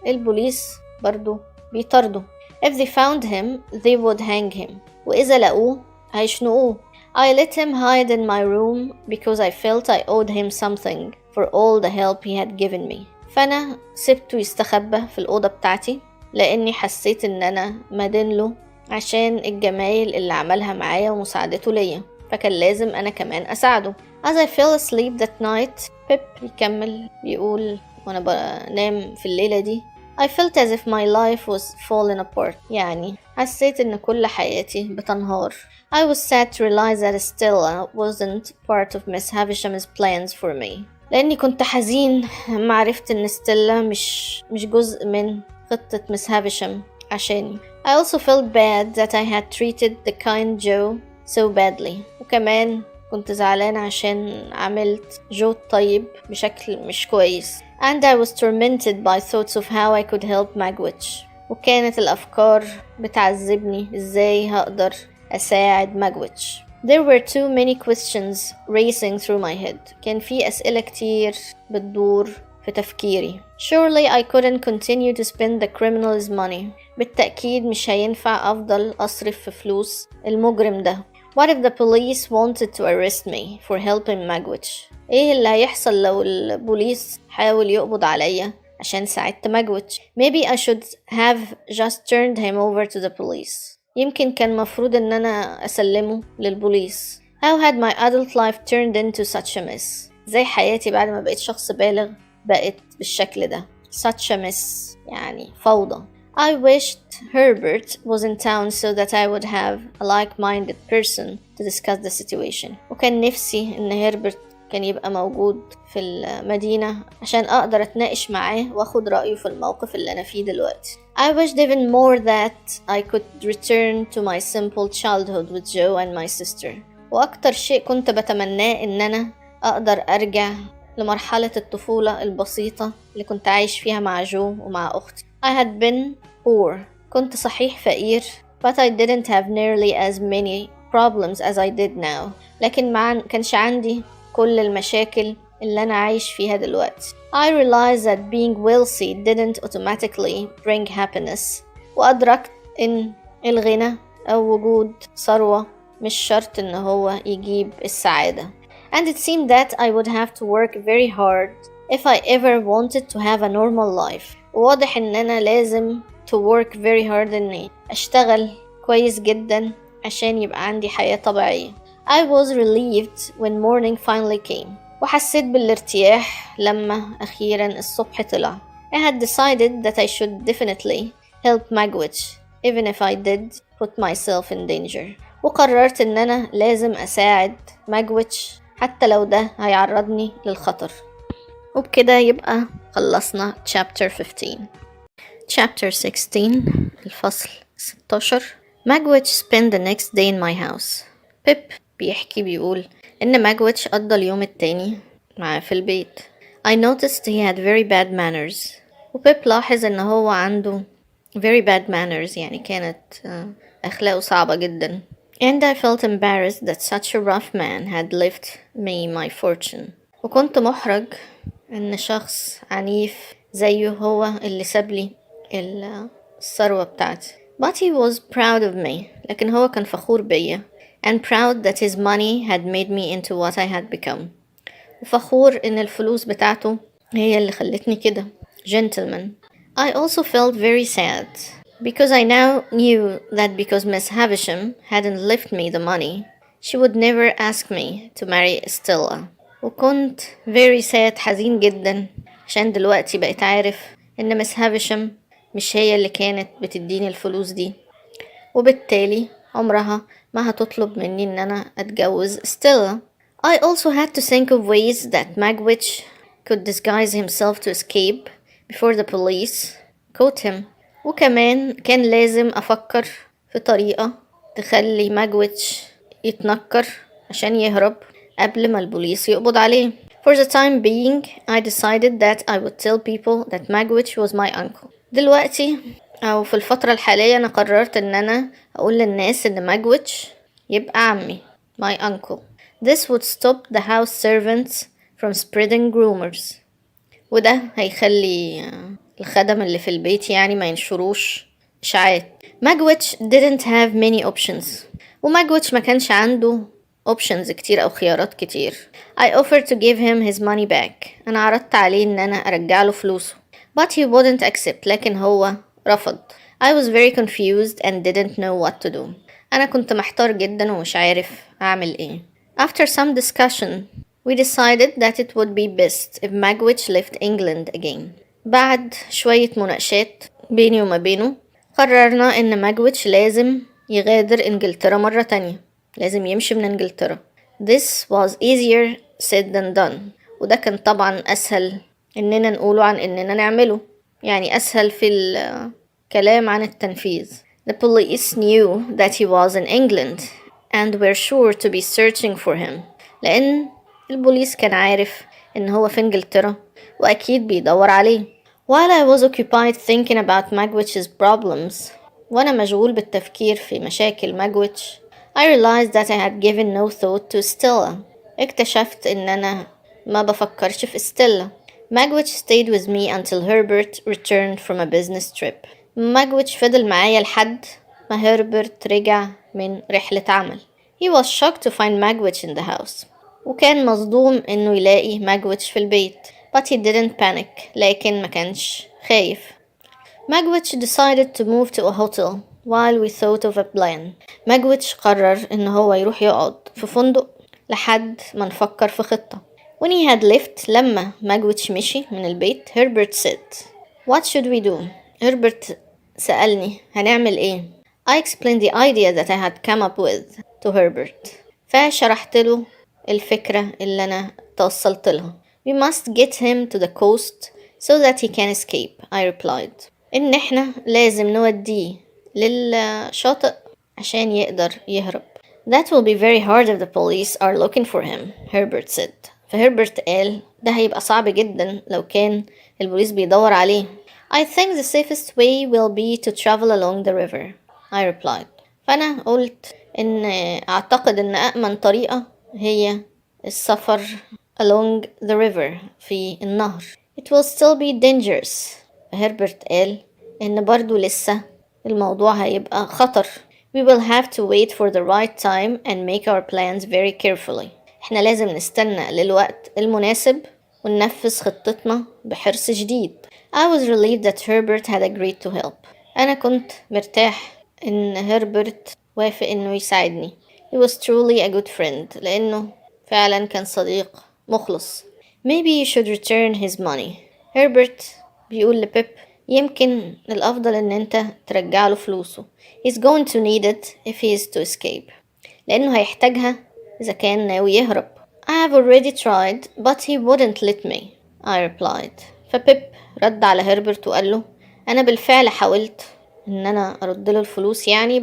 البوليس برضو بيطردوا. If they found him, they would hang him. وإذا لقوه هيشنقوه. I let him hide in my room because I felt I owed him something for all the help he had given me. فأنا سبته يستخبى في الأوضة بتاعتي لأني حسيت إن أنا مدين عشان الجمايل اللي عملها معايا ومساعدته ليا، فكان لازم أنا كمان أساعده. As I fell asleep that night, بيب بيكمل بيقول وأنا بنام في الليلة دي I felt as if my life was falling apart. يعني حسيت إن كل حياتي بتنهار. I was sad to realize that Stella wasn't part of Miss Havisham's plans for me. لأني كنت حزين لما عرفت إن ستيلا مش جزء من خطة مس هافيشام عشاني. I also felt bad that I had treated the kind Joe so badly. وكمان كنت زعلان عشان عملت جو الطيب بشكل مش كويس. And I was tormented by thoughts of how I could help Magwitch. وكانت الأفكار بتعذبني إزاي هقدر أساعد Magwitch. There were too many questions racing through my head. كان في أسئلة كتير بتدور في تفكيري. Surely I couldn't continue to spend the criminal's money. بالتأكيد مش هينفع أفضل أصرف في فلوس المجرم ده. What if the police wanted to arrest me for helping Magwitch? إيه اللي هيحصل لو البوليس حاول يقبض عليا عشان ساعدت Magwitch? Maybe I should have just turned him over to the police. يمكن كان مفروض إن أنا أسلمه للبوليس. How had my adult life turned into such a mess? زي حياتي بعد ما بقيت شخص بالغ بقت بالشكل ده. Such a mess يعني فوضى. I wished Herbert was in town so that I would have a like-minded person to discuss the situation. وكان نفسي إن هيربرت كان يبقى موجود في المدينة عشان أقدر أتناقش معاه وأخد رأيه في الموقف اللي أنا فيه دلوقتي. I wished even more that I could return to my simple childhood with Joe and my sister. وأكتر شيء كنت بتمناه إن أنا أقدر أرجع لمرحلة الطفولة البسيطة اللي كنت عايش فيها مع جو ومع أختي. I had been poor. كنت صحيح فقير, but I didn't have nearly as many problems as I did now. لكن ما كانش عندي كل المشاكل اللي أنا عايش فيها دلوقتي. I realized that being wealthy didn't automatically bring happiness. وأدركت إن الغنى أو وجود ثروة مش شرط إن هو يجيب السعادة. And it seemed that I would have to work very hard if I ever wanted to have a normal life. واضح إن أنا لازم to work very hard إني أشتغل كويس جدا عشان يبقى عندي حياة طبيعية. I was relieved when morning finally came. وحسيت بالارتياح لما أخيرا الصبح طلع. I had decided that I should definitely help Magwitch even if I did put myself in danger. وقررت إن أنا لازم أساعد ماجويتش حتى لو ده هيعرضني للخطر. وبكده يبقى خلصنا chapter 15. chapter 16 الفصل 16. Magwitch spent the next day in my house. بيب بيحكي بيقول إن ماجويتش قضى اليوم التاني معاه في البيت. I noticed he had very bad manners. وبيب لاحظ إن هو عنده very bad manners يعني كانت أخلاقه صعبة جدا. And I felt embarrassed that such a rough man had left me my fortune. وكنت محرج إن شخص عنيف زيه هو اللي سابلي الثروة بتاعتي. But he was proud of me. لكن هو كان فخور بيا. And proud that his money had made me into what I had become. وفخور إن الفلوس بتاعته هي اللي خلتني كده. Gentleman. I also felt very sad. Because I now knew that because Miss Havisham hadn't left me the money, she would never ask me to marry Stella. وكنت very sad حزين جدا عشان دلوقتي بقيت عارف إن Miss Havisham مش هي اللي كانت بتديني الفلوس دي، وبالتالي عمرها ما هتطلب مني إن أنا أتجوز Stella. I also had to think of ways that Magwitch could disguise himself to escape before the police caught him. وكمان كان لازم أفكر في طريقة تخلي ماجويتش يتنكر عشان يهرب قبل ما البوليس يقبض عليه. For the time being, I decided that I would tell people that Magwitch was my uncle. دلوقتي أو في الفترة الحالية أنا قررت إن أنا أقول للناس إن ماجويتش يبقى عمي my uncle. This would stop the house servants from spreading rumors. وده هيخلي الخدم اللي في البيت يعني ما ينشروش إشاعات. Magwitch didn't have many options. وماجويتش ما كانش عنده options كتير أو خيارات كتير. I offered to give him his money back. أنا عرضت عليه إن أنا أرجع له فلوسه. But he wouldn't accept. لكن هو رفض. I was very confused and didn't know what to do. أنا كنت محتار جدا ومش عارف أعمل إيه. After some discussion, we decided that it would be best if Magwitch left England again. بعد شوية مناقشات بيني وما بينه قررنا إن ماجويتش لازم يغادر إنجلترا مرة تانية، لازم يمشي من إنجلترا. This was easier said than done. وده كان طبعا أسهل إننا نقوله عن إننا نعمله، يعني أسهل في الكلام عن التنفيذ. The police knew that he was in England and were sure to be searching for him. لأن البوليس كان عارف إن هو في إنجلترا وأكيد بيدور عليه. While I was occupied thinking about Magwitch's problems, وأنا مشغول بالتفكير في مشاكل ماجويتش, I realized that I had given no thought to Stella. اكتشفت إن أنا ما بفكرش في Stella. Magwitch stayed with me until Herbert returned from a business trip. Magwitch فضل معايا لحد ما هربرت رجع من رحلة عمل. He was shocked to find Magwitch in the house. وكان مصدوم إنه يلاقي ماجويتش في البيت. But he didn't panic. لكن ما كانش خايف. Magwitch decided to move to a hotel while we thought of a plan. Magwitch قرر إن هو يروح يقعد في فندق لحد ما نفكر في خطة. When he had left, لما Magwitch مشي من البيت, Herbert said, What should we do? Herbert سألني هنعمل إيه؟ I explained the idea that I had come up with to Herbert. فشرحت له الفكرة اللي أنا توصلت لها. We must get him to the coast so that he can escape, I replied. إن إحنا لازم نوديه للشاطئ عشان يقدر يهرب. That will be very hard if the police are looking for him, Herbert said. فهربرت قال ده هيبقى صعب جدا لو كان البوليس بيدور عليه. I think the safest way will be to travel along the river, I replied. فأنا قلت إن أعتقد إن أأمن طريقة هي السفر along the river في النهر. It will still be dangerous. هربرت قال إن برضو لسه الموضوع هيبقى خطر. We will have to wait for the right time and make our plans very carefully. إحنا لازم نستنى للوقت المناسب وننفذ خطتنا بحرص شديد. I was relieved that Herbert had agreed to help. أنا كنت مرتاح إن هربرت وافق إنه يساعدني. He was truly a good friend لأنه فعلا كان صديق مخلص. Maybe you should return his money. هربرت بيقول لبيب يمكن الأفضل إن أنت ترجع له فلوسه. He's going to need it if he is to escape. لأنه هيحتاجها إذا كان ناوي يهرب. I have already tried but he wouldn't let me. I replied. فبيب رد على هربرت وقال له أنا بالفعل حاولت إن أنا أرد له الفلوس يعني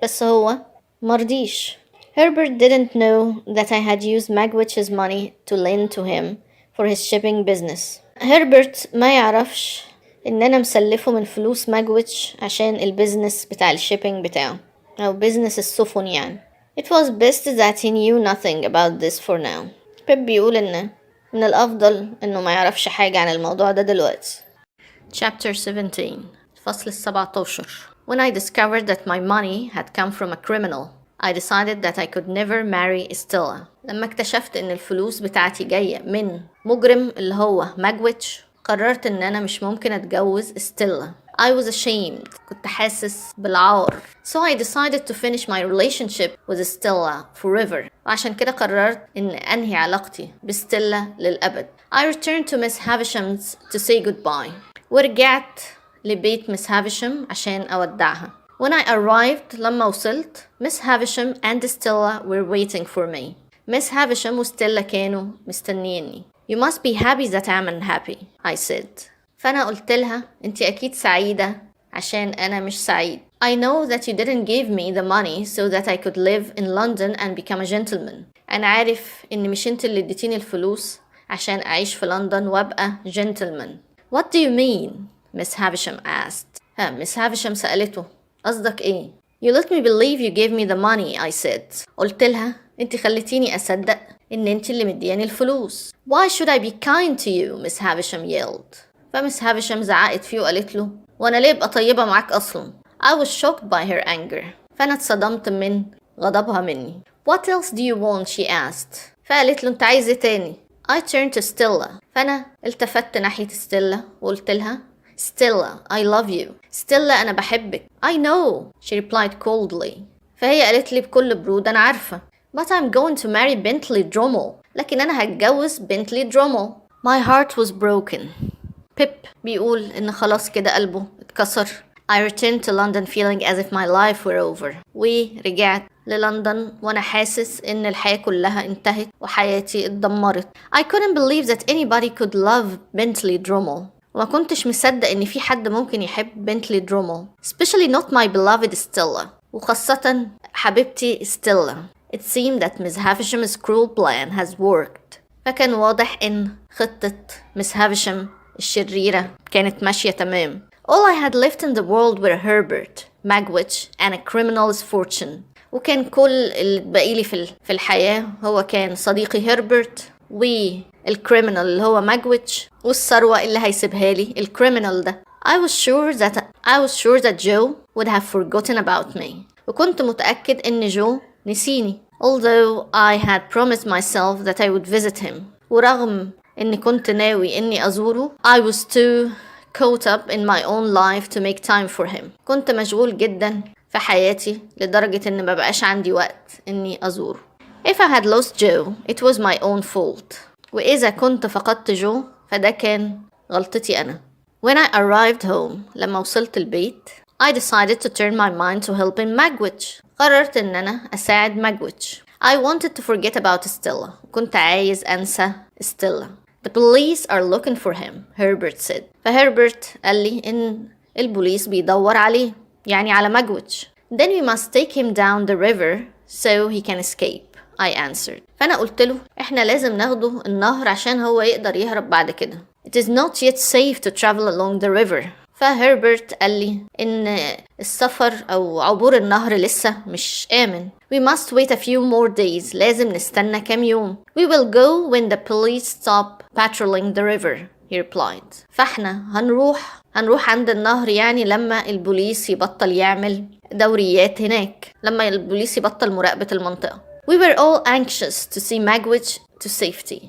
بس هو مرضيش. Herbert didn't know that I had used Magwitch's money to lend to him for his shipping business. هربرت ما يعرفش إن أنا مسلفه من فلوس ماجويتش عشان البيزنس بتاع الشيبينج بتاعه أو بيزنس السفن يعني. It was best that he knew nothing about this for now. بيب بيقول إن من الأفضل إنه ما يعرفش حاجة عن الموضوع ده دلوقتي. Chapter 17 الفصل 17. When I discovered that my money had come from a criminal, I decided that I could never marry Stella. لما اكتشفت إن الفلوس بتاعتي جاية من مجرم اللي هو ماجويتش قررت إن أنا مش ممكن أتجوز ستيلا. I was ashamed. كنت حاسس بالعار. So I decided to finish my relationship with Stella forever. وعشان كده قررت إن أنهي علاقتي بستيلا للأبد. I returned to Miss Havisham's to say goodbye. ورجعت لبيت مس هافيشام عشان أودعها. When I arrived لما وصلت Miss Havisham and Stella were waiting for me. Miss Havisham وستيلا كانوا مستنيني. You must be happy that I'm unhappy, I said. فأنا قلت لها أنتي أكيد سعيدة عشان أنا مش سعيد. I know that you didn't give me the money so that I could live in London and become a gentleman. أنا عارف إن مش أنت اللي اديتيني الفلوس عشان أعيش في لندن وأبقى gentleman. What do you mean? Miss Havisham asked. Miss Havisham سألته قصدك إيه؟ You let me believe you gave me the money, I said. قلت لها أنتي خلتيني أصدق إن أنتي اللي مدياني الفلوس. Why should I be kind to you? Miss Havisham yelled. فمس هافيشام زعقت فيه وقالت له وأنا ليه أبقى طيبة معاك أصلا؟ I was shocked by her anger. فأنا اتصدمت من غضبها مني. What else do you want? She asked. فقالت له أنت عايز إيه تاني؟ I turned to Stella. فأنا التفت ناحية ستيلا وقلت لها Stella, I love you. Stella أنا بحبك. I know. She replied coldly. فهي قالت لي بكل برود أنا عارفة. But I'm going to marry Bentley Drummel. لكن أنا هتجوز Bentley Drummel. My heart was broken. بيب بيقول إن خلاص كده قلبه اتكسر. I returned to London feeling as if my life were over. ورجعت للندن وأنا حاسس إن الحياة كلها انتهت وحياتي اتدمرت. I couldn't believe that anybody could love Bentley Drummel. وما كنتش مصدق إن في حد ممكن يحب Bentley Drummel. Especially not my beloved Stella. وخاصة حبيبتي Stella. It seemed that Miss Havisham's cruel plan has worked. فكان واضح إن خطة Miss Havisham الشريرة كانت ماشية تمام. All I had left in the world were Herbert, Magwitch, and a criminal's fortune. وكان كل اللي بقيلي في الحياة هو كان صديقي هربرت والكريمنال اللي هو ماجويتش والثروة اللي هيسيبها لي الكريمنال ده. I was sure that Joe would have forgotten about me. وكنت متأكد إن جو نسيني. Although I had promised myself that I would visit him. ورغم إني كنت ناوي إني أزوره I was too caught up in my own life to make time for him. كنت مشغول جدا في حياتي لدرجة إن مبقاش عندي وقت إني أزوره. If I had lost Joe, it was my own fault. وإذا كنت فقدت جو فده كان غلطتي أنا. When I arrived home, لما وصلت البيت I decided to turn my mind to helping Magwitch. قررت إن أنا أساعد Magwitch. I wanted to forget about Stella. كنت عايز أنسى Stella. The police are looking for him, Herbert said. فهربرت قال لي إن البوليس بيدور عليه يعني على Magwitch. Then we must take him down the river so he can escape, I answered. فأنا قلت له إحنا لازم ناخده النهر عشان هو يقدر يهرب بعد كده. It is not yet safe to travel along the river. فهربرت قال لي إن السفر أو عبور النهر لسه مش آمن. We must wait a few more days. لازم نستنى كام يوم. We will go when the police stop patrolling the river, he replied. فاحنا هنروح عند النهر يعني لما البوليس يبطل يعمل دوريات هناك، لما البوليس يبطل مراقبة المنطقة. We were all anxious to see Magwitch to safety.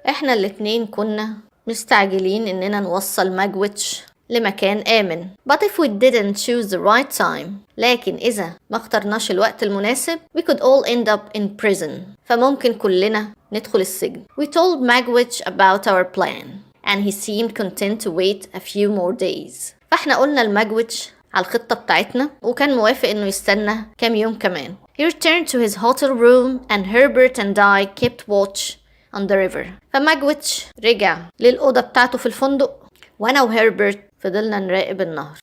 احنا الاتنين كنا مستعجلين اننا نوصل ماجويتش لمكان آمن. But if we didn't choose the right time، لكن إذا ما اخترناش الوقت المناسب، we could all end up in prison. فممكن كلنا ندخل السجن. We told Magwitch about our plan and he seemed content to wait a few more days. فاحنا قلنا لماجويتش على الخطة بتاعتنا وكان موافق انه يستنى كام يوم كمان. He returned to his hotel room and Herbert and I kept watch on the river. فماجويتش رجع للأوضة بتاعته في الفندق وانا وهربرت فضلنا نراقب النهر.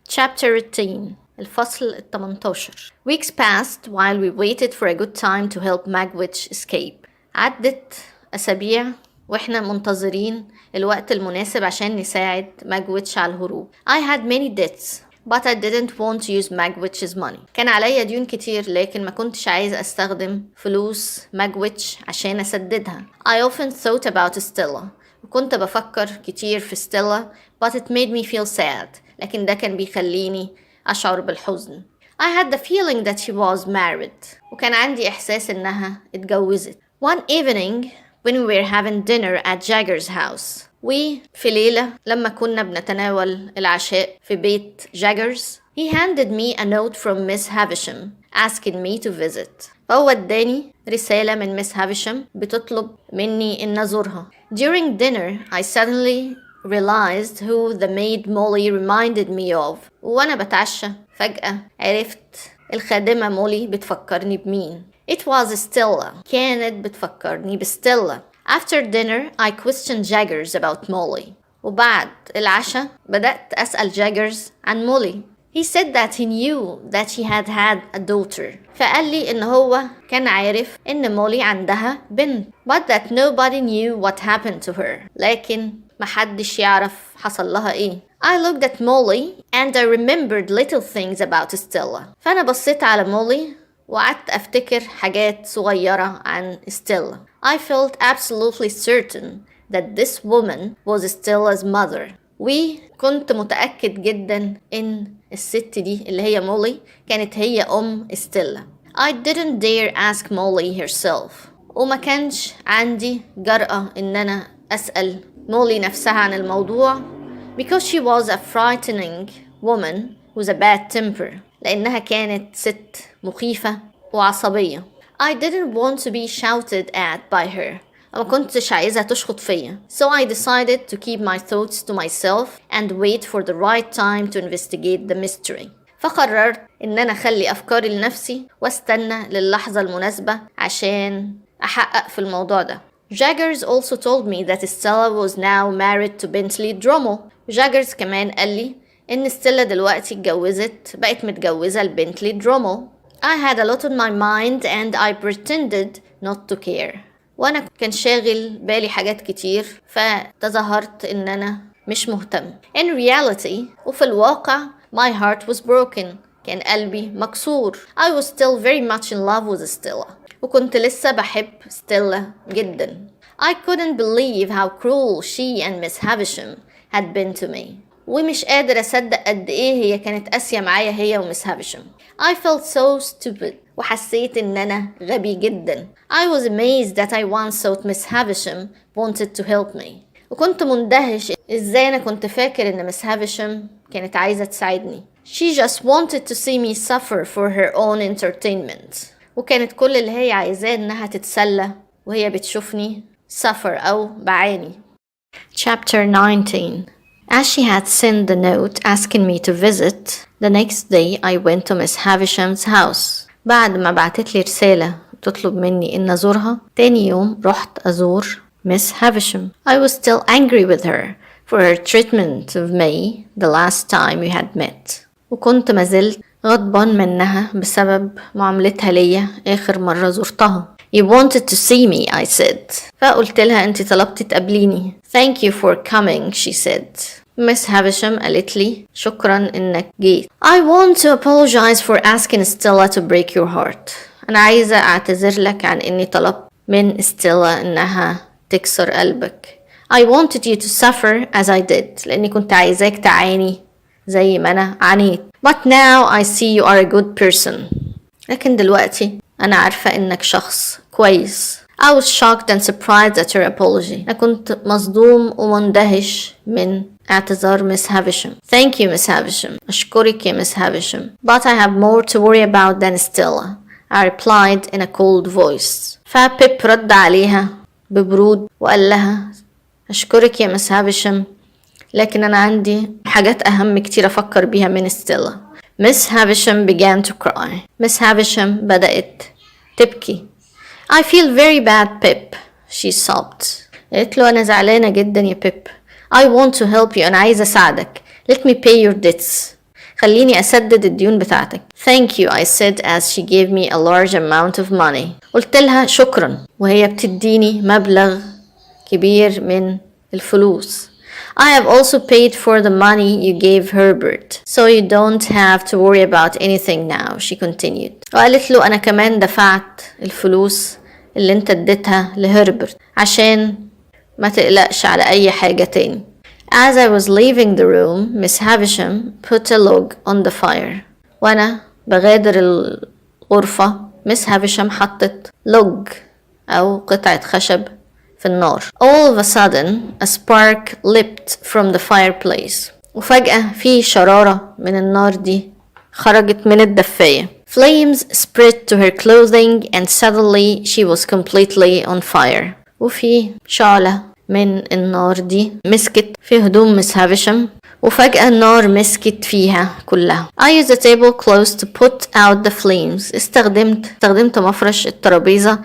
Chapter 18. الفصل 18. Weeks passed while we waited for a good time to help Magwitch escape. عدت أسابيع واحنا منتظرين الوقت المناسب عشان نساعد ماجويتش على الهروب. I had many debts but I didn't want to use Magwitch's money. كان عليا ديون كتير لكن ما كنتش عايز استخدم فلوس ماجويتش عشان اسددها. I often thought about Stella. وكنت بفكر كتير في ستيلا but it made me feel sad. لكن ده كان بيخليني أشعر بالحزن. I had the feeling that she was married. وكان عندي إحساس إنها اتجوزت. One evening when we were having dinner at Jagger's house. في ليلة لما كنا بنتناول العشاء في بيت جاجرز. He handed me a note from Miss Havisham asking me to visit. فهو اداني رسالة من مس هافشام بتطلب مني إن أزورها. During dinner, I suddenly realized who the maid Molly reminded me of. وأنا بتعشى فجأة عرفت الخادمة مولي بتفكرني بمين. It was Stella. كانت بتفكرني بستيلا. After dinner, I questioned Jaggers about Molly. وبعد العشاء بدأت أسأل جاجرز عن مولي. He said that he knew that she had a daughter. فقال لي إن هو كان عارف إن مولي عندها بنت. But that nobody knew what happened to her. لكن محدش يعرف حصل لها إيه. I looked at Molly and I remembered little things about Stella. فأنا بصيت على مولي وقعدت أفتكر حاجات صغيرة عن ستيلا. I felt absolutely certain that this woman was Stella's mother. وكنت متأكد جدا إن الست دي اللي هي مولي كانت هي أم ستيلا. I didn't dare ask Molly herself. وما كانش عندي جرأة إن أنا أسأل مولي نفسها عن الموضوع because she was a frightening woman with a bad temper. لأنها كانت ست مخيفة وعصبية. I didn't want to be shouted at by her. ما كنتش عايزة تشخط فيا. So I decided to keep my thoughts to myself and wait for the right time to investigate the mystery. فقررت إن أنا أخلي أفكاري لنفسي واستنى للحظة المناسبة عشان أحقق في الموضوع ده. Jaggers also told me that Stella was now married to Bentley Drummel. Jaggers كمان قال لي إن ستيلا دلوقتي بقت متجوزة لبنتلي درومل. I had a lot on my mind and I pretended not to care. وأنا كان شاغل بالي حاجات كتير فتظاهرت إن أنا مش مهتم. In reality وفي الواقع my heart was broken. كان قلبي مكسور. I was still very much in love with Stella. وكنت لسه بحب ستيلا جدا. I couldn't believe how cruel she and Miss Havisham had been to me. ومش قادر أصدق قد إيه هي كانت قاسية معايا هي ومس هافشام. I felt so stupid. وحسيت إن أنا غبي جدا. I was amazed that I once thought Miss Havisham wanted to help me. وكنت مندهش إزاي أنا كنت فاكر إن مس هافشام كانت عايزة تساعدني. She just wanted to see me suffer for her own entertainment. وكانت كل اللي هي عايزاه إنها تتسلى وهي بتشوفني suffer أو بعاني. Chapter 19. As she had sent the note asking me to visit, the next day I went to Miss Havisham's house. بعد ما بعتت لي رسالة تطلب مني إن أزورها، تاني يوم رحت أزور Miss Havisham. I was still angry with her for her treatment of me the last time we had met. وكنت مازلت غضبان منها بسبب معاملتها ليا آخر مرة زرتها. You wanted to see me, I said. فقلت لها أنت طلبتي تقابليني. Thank you for coming, she said. مس هافشم قالت لي شكرا إنك جيت. I want to apologize for asking Stella to break your heart. أنا عايزة أعتذر لك عن إني طلبت من ستيلا إنها تكسر قلبك. I wanted you to suffer as I did. لأني كنت عايزاك تعاني زي ما أنا عانيت. But now I see you are a good person. لكن دلوقتي أنا عارفة إنك شخص كويس. I was shocked and surprised at her apology. أنا كنت مصدوم ومندهش من اعتذار مس هافشم. Thank you Miss Havisham. أشكرك يا مس هافشم. But I have more to worry about than Stella. I replied in a cold voice. فبيب رد عليها ببرود وقال لها أشكرك يا مس هافشم، لكن أنا عندي حاجات أهم كتير أفكر بيها من ستيلا. Miss Havisham began to cry. Miss Havisham بدأت تبكي. I feel very bad, Pip. She sobbed. قالت له أنا زعلانة جدا يا بيب. I want to help you. أنا عايزة أساعدك. Let me pay your debts. خليني أسدد الديون بتاعتك. Thank you, I said as she gave me a large amount of money. قلت لها شكرا وهي بتديني مبلغ كبير من الفلوس. I have also paid for the money you gave Herbert, so you don't have to worry about anything now, she continued. وقالت له أنا كمان دفعت الفلوس اللي انت اديتها لهربرت عشان ما تقلقش على أي حاجة تاني. As I was leaving the room, Miss Havisham put a log on the fire. وأنا بغادر الغرفة Miss Havisham حطت log أو قطعة خشب في النار. All of a sudden, a spark leapt from the fireplace. وفجأة في شرارة من النار دي خرجت من الدفاية. Flames spread to her clothing and suddenly she was completely on fire. وفي شعلة من النار دي مسكت في هدوم مس هافشم وفجأة النار مسكت فيها كلها. I used a tablecloth to put out the flames. استخدمت مفرش الترابيزة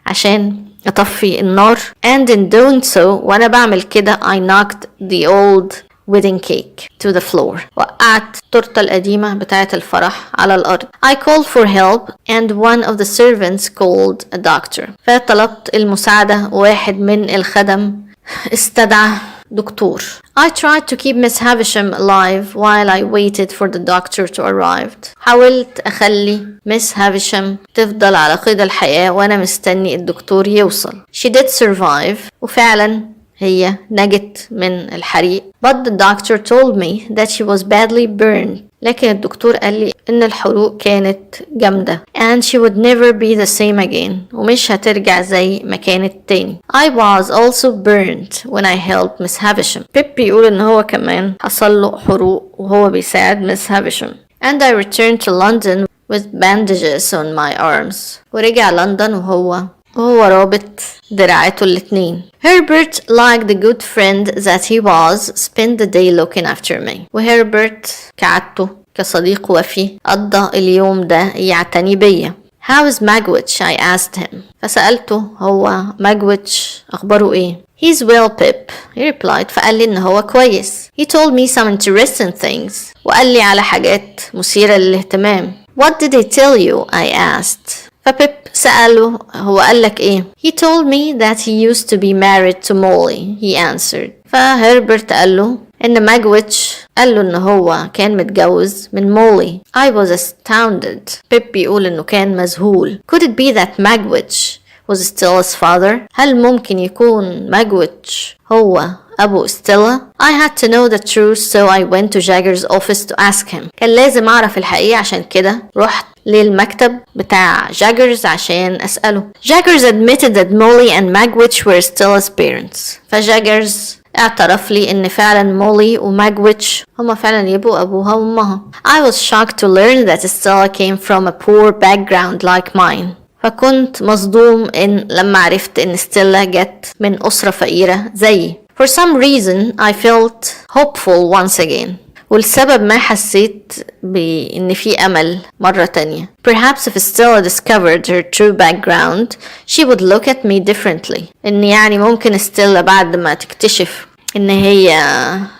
عشان أطفي النار. And in doing so وأنا بعمل كده I knocked the old wedding cake to the floor. وقعت التورتة القديمة بتاعة الفرح على الأرض. I called for help and one of the servants called a doctor. فطلبت المساعدة واحد من الخدم استدعى دكتور. I tried to keep Miss Havisham alive while I waited for the doctor to arrive. حاولت أخلي Miss Havisham تفضل على قيد الحياة وأنا مستني الدكتور يوصل. She did survive. وفعلا هي نجت من الحريق. But the doctor told me that she was badly burned. لكن الدكتور قال لي إن الحروق كانت جامدة. And she would never be the same again. ومش هترجع زي ما كانت تاني. I was also burned when I helped Miss Havisham. بيب بيقول إن هو كمان حصل له حروق وهو بيساعد Miss Havisham. And I returned to London with bandages on my arms. ورجع لندن وهو رابط دراعته الاتنين. Herbert, like the good friend that he was, spent the day looking after me. وهربرت كعادته كصديق وفي قضى اليوم ده يعتني بيا. How is Magwitch? I asked him. فسألته هو Magwitch أخباره إيه؟ He's well, Pip. He replied. فقال لي إن هو كويس. He told me some interesting things. وقال لي على حاجات مثيرة للاهتمام. What did he tell you? I asked. فبيب سأله هو قالك ايه؟ He told me that he used to be married to Molly. He answered. فهربرت قاله ان ماجويتش قاله ان هو كان متجوز من مولي. I was astounded. بيب بيقول انه كان مذهول. Could it be that Magwitch was Stella's father? هل ممكن يكون ماجويتش هو أبو ستيلا؟ I had to know the truth so I went to Jagger's office to ask him. كان لازم أعرف الحقيقة عشان كده رحت للمكتب بتاع جاجرز عشان أسأله. Jaggers admitted that Molly and Magwitch were Stella's parents. فجاجرز اعترف لي إن فعلا مولي وماجويتش هما فعلا يبقوا أبوها وأمها. I was shocked to learn that Stella came from a poor background like mine. فكنت مصدوم لما عرفت إن ستيلا جت من أسرة فقيرة زيي. For some reason I felt hopeful once again. والسبب ما حسيت بإن في أمل مرة تانية. Perhaps if Stella discovered her true background, she would look at me differently. إن يعني ممكن ستيلا بعد ما تكتشف ان هي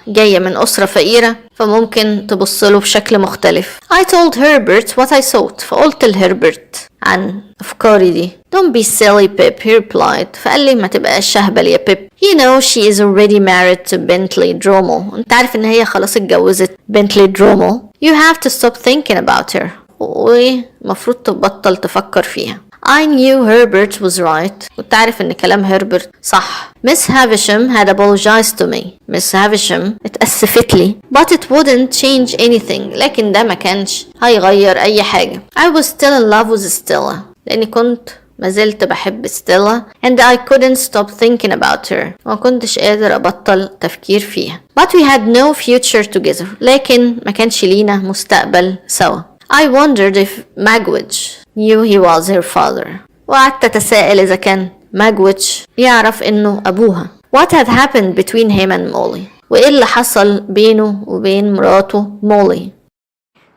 جاية من أسرة فقيرة فممكن تبصله بشكل مختلف. I told Herbert what I thought. فقلت لهربرت عن أفكاري دي. Don't be silly Pip, he replied. فقال لي ما تبقاش شهبل يا بيب. You know she is already married to Bentley Dromo. انت عارف ان هي خلاص اتجوزت بنتلي درومو. You have to stop thinking about her. ومفروض تبطل تفكر فيها. I knew Herbert was right. كنت عارف ان كلام هربرت صح. Miss Havisham had apologized to me. Miss Havisham اتأسفت لي. But it wouldn't change anything. لكن ده ما كانش هيغير اي حاجة. I was still in love with Stella. لاني كنت ما زلت بحب ستيلا and I couldn't stop thinking about her. ما كنتش قادر أبطل تفكير فيها. But we had no future together. لكن ما كانش لينا مستقبل سوا. I wondered if Magwitch knew he was her father. وقعدت أتساءل إذا كان ماجويتش يعرف إنه أبوها. What had happened between him and Molly. وإيه اللي حصل بينه وبين مراته مولي.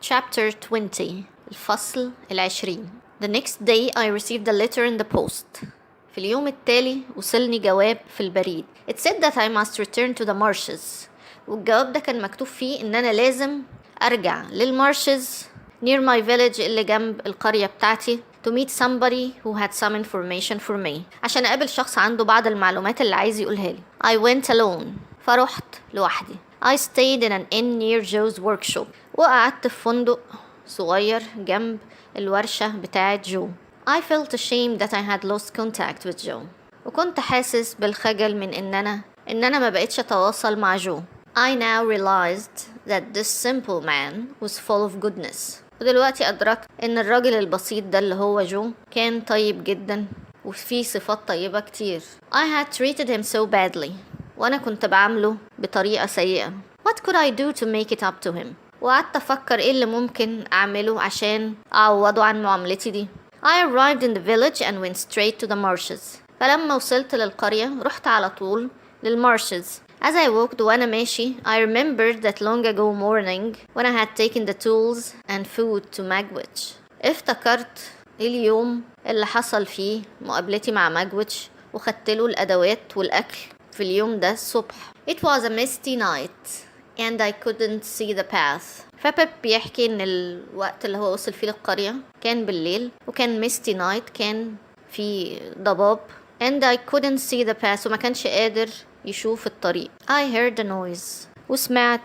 Chapter 20. الفصل 20. The next day I received a letter in the post. في اليوم التالي وصلني جواب في البريد. It said that I must return to the marshes. والجواب ده كان مكتوب فيه إن أنا لازم أرجع للمارشز near my village اللي جنب القرية بتاعتي to meet somebody who had some information for me. عشان أقابل شخص عنده بعض المعلومات اللي عايز يقولها لي. I went alone. فرحت لوحدي. I stayed in an inn near Joe's workshop. وقعدت في فندق صغير جنب الورشة بتاعة جو. I felt ashamed that I had lost contact with Joe. وكنت حاسس بالخجل من إن أنا ما بقتش أتواصل مع جو. I now realized that this simple man was full of goodness. ودلوقتي أدركت إن الراجل البسيط ده اللي هو جو كان طيب جدا وفيه صفات طيبة كتير. I had treated him so badly. وأنا كنت بعامله بطريقة سيئة. What could I do to make it up to him? وقعدت أفكر إيه اللي ممكن أعمله عشان أعوضه عن معاملتي دي. I arrived in the village and went straight to the marshes. فلما وصلت للقرية رحت على طول للمارشز. As I walked وأنا ماشي I remembered that long ago morning when I had taken the tools and food to Magwitch. افتكرت اليوم اللي حصل فيه مقابلتي مع ماجويتش وخدت له الأدوات والأكل في اليوم ده الصبح. It was a misty night and I couldn't see the path. فبيب بيحكي إن الوقت اللي هو وصل فيه للقرية كان بالليل وكان misty night كان في ضباب and I couldn't see the path وما كانش قادر يشوف الطريق. I heard a noise وسمعت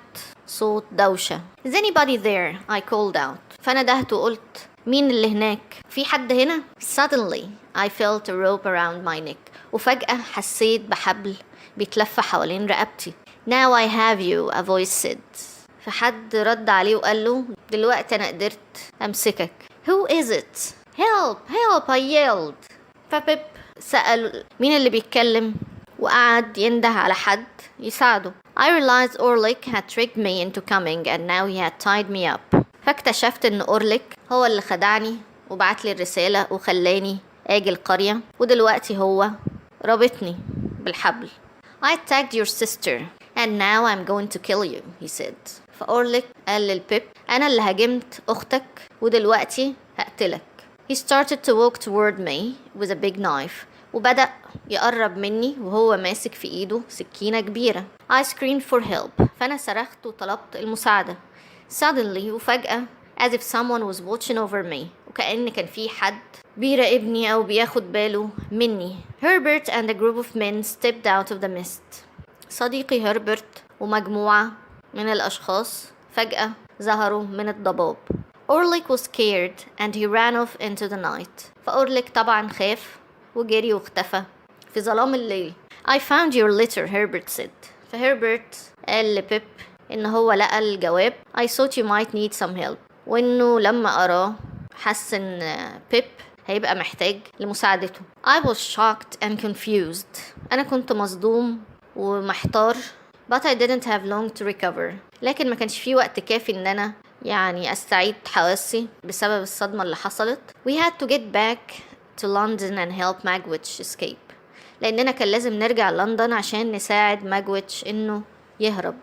صوت دوشة. Is anybody there? I called out. فندهت وقلت مين اللي هناك؟ في حد هنا؟ Suddenly I felt a rope around my neck. وفجأة حسيت بحبل بيتلف حوالين رقبتي. Now I have you, a voice said. فحد رد عليه وقال له دلوقتي أنا قدرت أمسكك. Who is it? Help! Help! I yelled. فبيب سأل مين اللي بيتكلم وقعد ينده على حد يساعده. I realized Orlick had tricked me into coming and now he had tied me up. فاكتشفت ان أورليك هو اللي خدعني وبعت لي الرسالة وخلاني اجي القرية ودلوقتي هو رابطني بالحبل. I tagged your sister and now I'm going to kill you, he said. فأورليك قال للبيب أنا اللي هاجمت أختك ودلوقتي هقتلك. He started to walk toward me with a big knife. وبدأ يقرب مني وهو ماسك في ايده سكينة كبيرة. I screamed for help. فأنا صرخت وطلبت المساعدة. Suddenly وفجأة as if someone was watching over me. وكأن كان في حد بيراقبني أو بياخد باله مني. Herbert and a group of men stepped out of the mist. صديقي هربرت ومجموعة من الأشخاص فجأة ظهروا من الضباب. Orlick was scared and he ran off into the night. فأورليك طبعا خاف وجري واختفى في ظلام الليل. I found your letter, Herbert said. فهربرت قال لبيب إن هو لقى الجواب. I thought you might need some help. وإنه لما قراه حس إن بيب هيبقى محتاج لمساعدته. I was shocked and confused. أنا كنت مصدوم ومحتار. But I didn't have long to recover. لكن ما كانش فيه وقت كافي إن أنا أستعيد حواسي بسبب الصدمة اللي حصلت. We had to get back to London and help Magwitch escape. لأننا كان لازم نرجع لندن عشان نساعد ماجويتش إنه يهرب.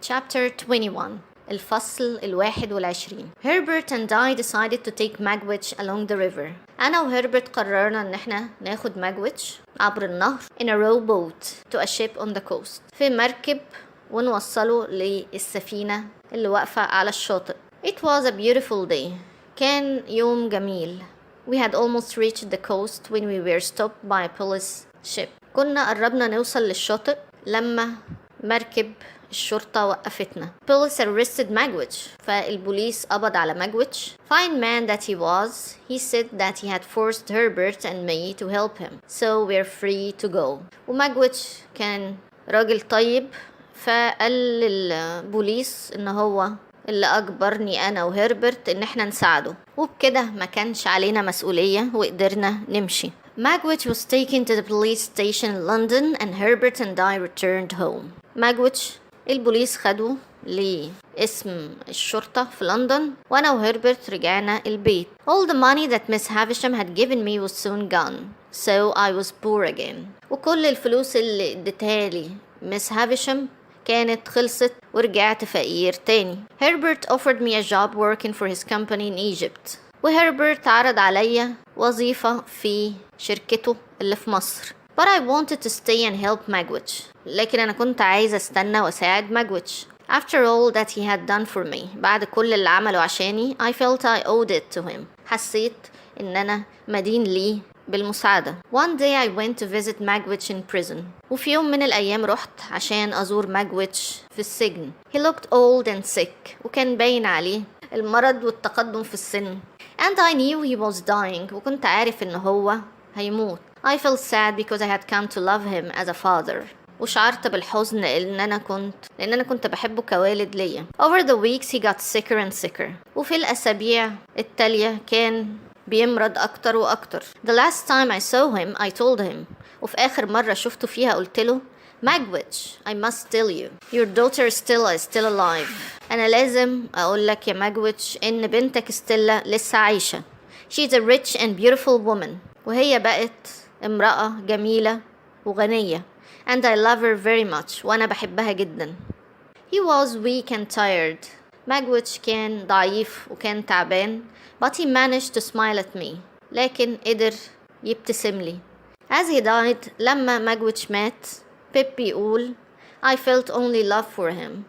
Chapter 21. الفصل 21. Herbert and I decided to take Magwitch along the river. أنا وهربرت قررنا إن احنا ناخد ماجويتش عبر النهر in a rowboat to a ship on the coast. في مركب ونوصله للسفينة اللي واقفة على الشاطئ. It was a beautiful day. كان يوم جميل. We had almost reached the coast when we were stopped by a police ship. كنا قربنا نوصل للشاطئ لما مركب الشرطة وقفتنا. Police arrested Magwitch. فالبوليس قبض على Magwitch. Fine man that he was, he said that he had forced Herbert and me to help him. So we're free to go. وماجويتش كان راجل طيب، فقال للبوليس ان هو اللي اجبرني انا وهربرت ان احنا نساعده، وبكده ما كانش علينا مسؤولية وقدرنا نمشي. Magwitch was taken to the police station in London and Herbert and I returned home. Magwitch البوليس خدوه لاسم الشرطة في لندن، وانا وهربرت رجعنا البيت. All the money that Miss Havisham had given me was soon gone, so I was poor again. وكل الفلوس اللي اديتها لي Miss Havisham كانت خلصت ورجعت فقير تاني. Herbert offered me a job working for his company in Egypt. وهربرت عرض عليا وظيفة في شركته اللي في مصر. But I wanted to stay and help Magwitch. لكن أنا كنت عايزة استنى واساعد Magwitch. After all that he had done for me. بعد كل اللي عمله عشاني I felt I owed it to him. حسيت إن أنا مدين ليه بالمساعدة. One day I went to visit Magwitch in prison. وفي يوم من الأيام رحت عشان أزور Magwitch في السجن. He looked old and sick. وكان باين عليه المرض والتقدم في السن. And I knew he was dying. وكنت عارف إن هو هيموت. I felt sad because I had come to love him as a father. وشعرت بالحزن لأن أنا كنت بحبه كوالد ليا. Over the weeks he got sicker and sicker. وفي الأسابيع التالية كان بيمرض أكتر وأكتر. The last time I saw him I told him. وفي آخر مرة شفته فيها قلت له Magwitch, I must tell you, your daughter Stella is still alive. أنا لازم أقول لك يا ماجويتش إن بنتك ستيلا لسه عايشة. She's a rich and beautiful woman. وهي بقت امرأة جميلة وغنية. And I love her very much. وأنا بحبها جدا. He was weak and tired. ماجويتش كان ضعيف وكان تعبان. But he managed to smile at me. لكن قدر يبتسم لي. As he died, لما ماجويتش مات بيب بيقول I felt only love for him.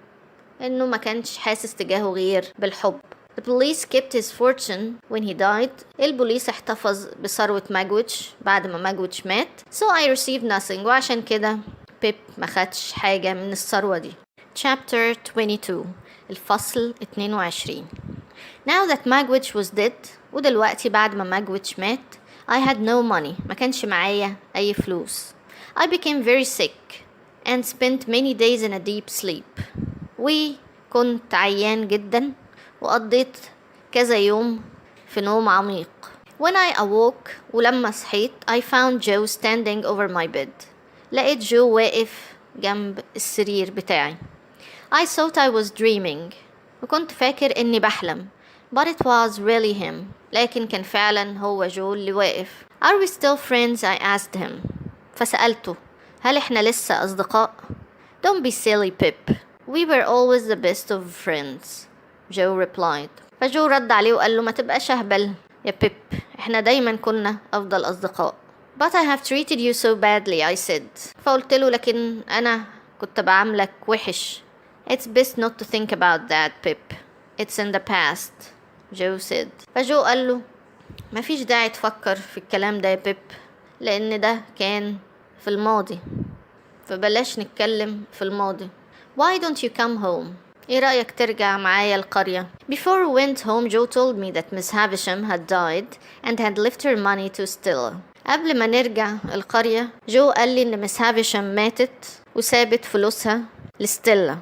إنه ما كانش حاسس تجاهه غير بالحب. The police kept his fortune when he died. البوليس احتفظ بثروة ماجويتش بعد ما ماجويتش مات. So I received nothing. وعشان كده بيب ما خدش حاجة من الثروة دي. Chapter 22. الفصل 22. Now that Magwitch was dead. ودلوقتي بعد ما ماجويتش مات I had no money. ما كانش معايا أي فلوس. I became very sick and spent many days in a deep sleep. وكنت عيان جدا وقضيت كذا يوم في نوم عميق. When I awoke ولما صحيت I found Joe standing over my bed. لقيت جو واقف جنب السرير بتاعي. I thought I was dreaming. وكنت فاكر إني بحلم. But it was really him. لكن كان فعلا هو جو اللي واقف. Are we still friends? I asked him. فسألته هل إحنا لسه أصدقاء؟ Don't be silly, Pip. We were always the best of friends. Joe replied. فجو رد عليه وقال له ما تبقاش أهبل يا بيب، إحنا دايما كنا أفضل أصدقاء. But I have treated you so badly, I said. فقلت له لكن أنا كنت بعاملك وحش. It's best not to think about that, Pip. It's in the past. Joe said. فجو قال له ما فيش داعي تفكر في الكلام ده يا بيب، لأن ده كان في الماضي، فبلاش نتكلم في الماضي. Why don't you come home? ايه رأيك ترجع معايا القرية؟ Before we went home, Joe told me that Miss Havisham had died and had left her money to Stella. قبل ما نرجع القرية جو قال لي إن مس هافيشام ماتت وسابت فلوسها لستيلا.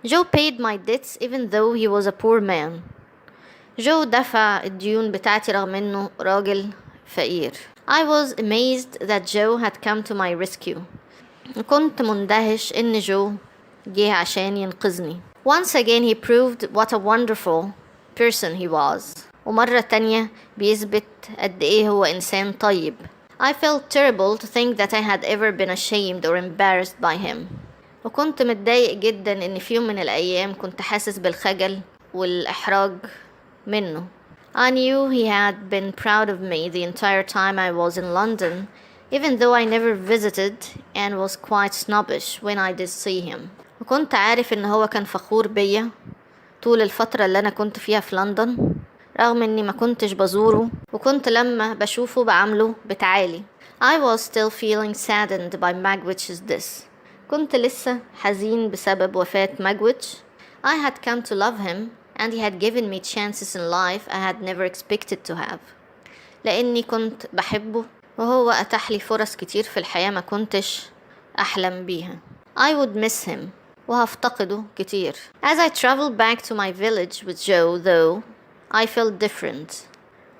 جو paid my debts even though he was a poor man. جو دفع الديون بتاعتي رغم إنه راجل فقير. I was amazed that Joe had come to my rescue. كنت مندهش إن جو جه عشان ينقذني. Once again he proved what a wonderful person he was. ومرة تانية بيثبت قد إيه هو إنسان طيب. I felt terrible to think that I had ever been ashamed or embarrassed by him. وكنت متضايق جدا إن في يوم من الأيام كنت حاسس بالخجل والإحراج منه. I knew he had been proud of me the entire time I was in London, even though I never visited and was quite snobbish when I did see him. وكنت عارف إن هو كان فخور بيا طول الفترة اللي أنا كنت فيها في لندن، رغم إني ما كنتش بزوره، وكنت لما بشوفه بعمله بتعالي. I was still feeling saddened by Magwitch's death. كنت لسه حزين بسبب وفاة Magwitch. I had come to love him and he had given me chances in life I had never expected to have. لأني كنت بحبه وهو أتاح لي فرص كتير في الحياة ما كنتش أحلم بيها. I would miss him وهفتقده كتير. As I traveled back to my village with Joe though, I felt different.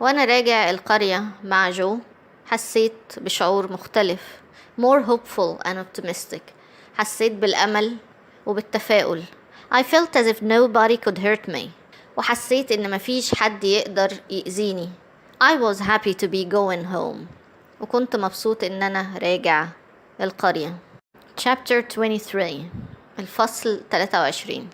وأنا راجع القرية مع جو حسيت بشعور مختلف. More hopeful and optimistic. حسيت بالأمل وبالتفاؤل. I felt as if nobody could hurt me. وحسيت إن مفيش حد يقدر يأذيني. I was happy to be going home. وكنت مبسوط إن أنا راجع القرية. Chapter 23. الفصل 23.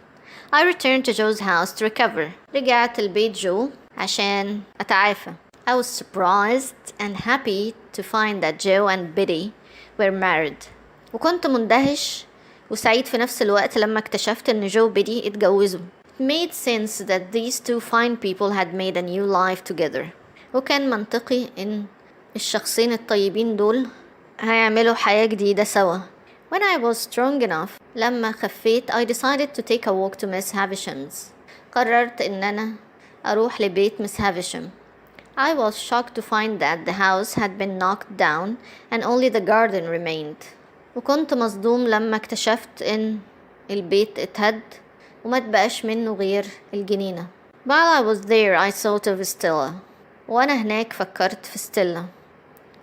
I returned to Joe's house to recover. رجعت البيت جو عشان أتعافى. I was surprised and happy to find that Joe and Biddy were married. وكنت مندهش وسعيد في نفس الوقت لما اكتشفت إن جو وبيدي اتجوزوا. It made sense that these two fine people had made a new life together. وكان منطقي إن الشخصين الطيبين دول هيعملوا حياة جديدة سوا. When I was strong enough, لما خفيت, I decided to take a walk to Miss Havisham's. قررت إن أنا أروح لبيت Miss Havisham. I was shocked to find that the house had been knocked down and only the garden remained. وكنت مصدوم لما اكتشفت إن البيت اتهد وما تبقاش منه غير الجنينة. While I was there, I thought of Stella. وأنا هناك فكرت في ستيلا.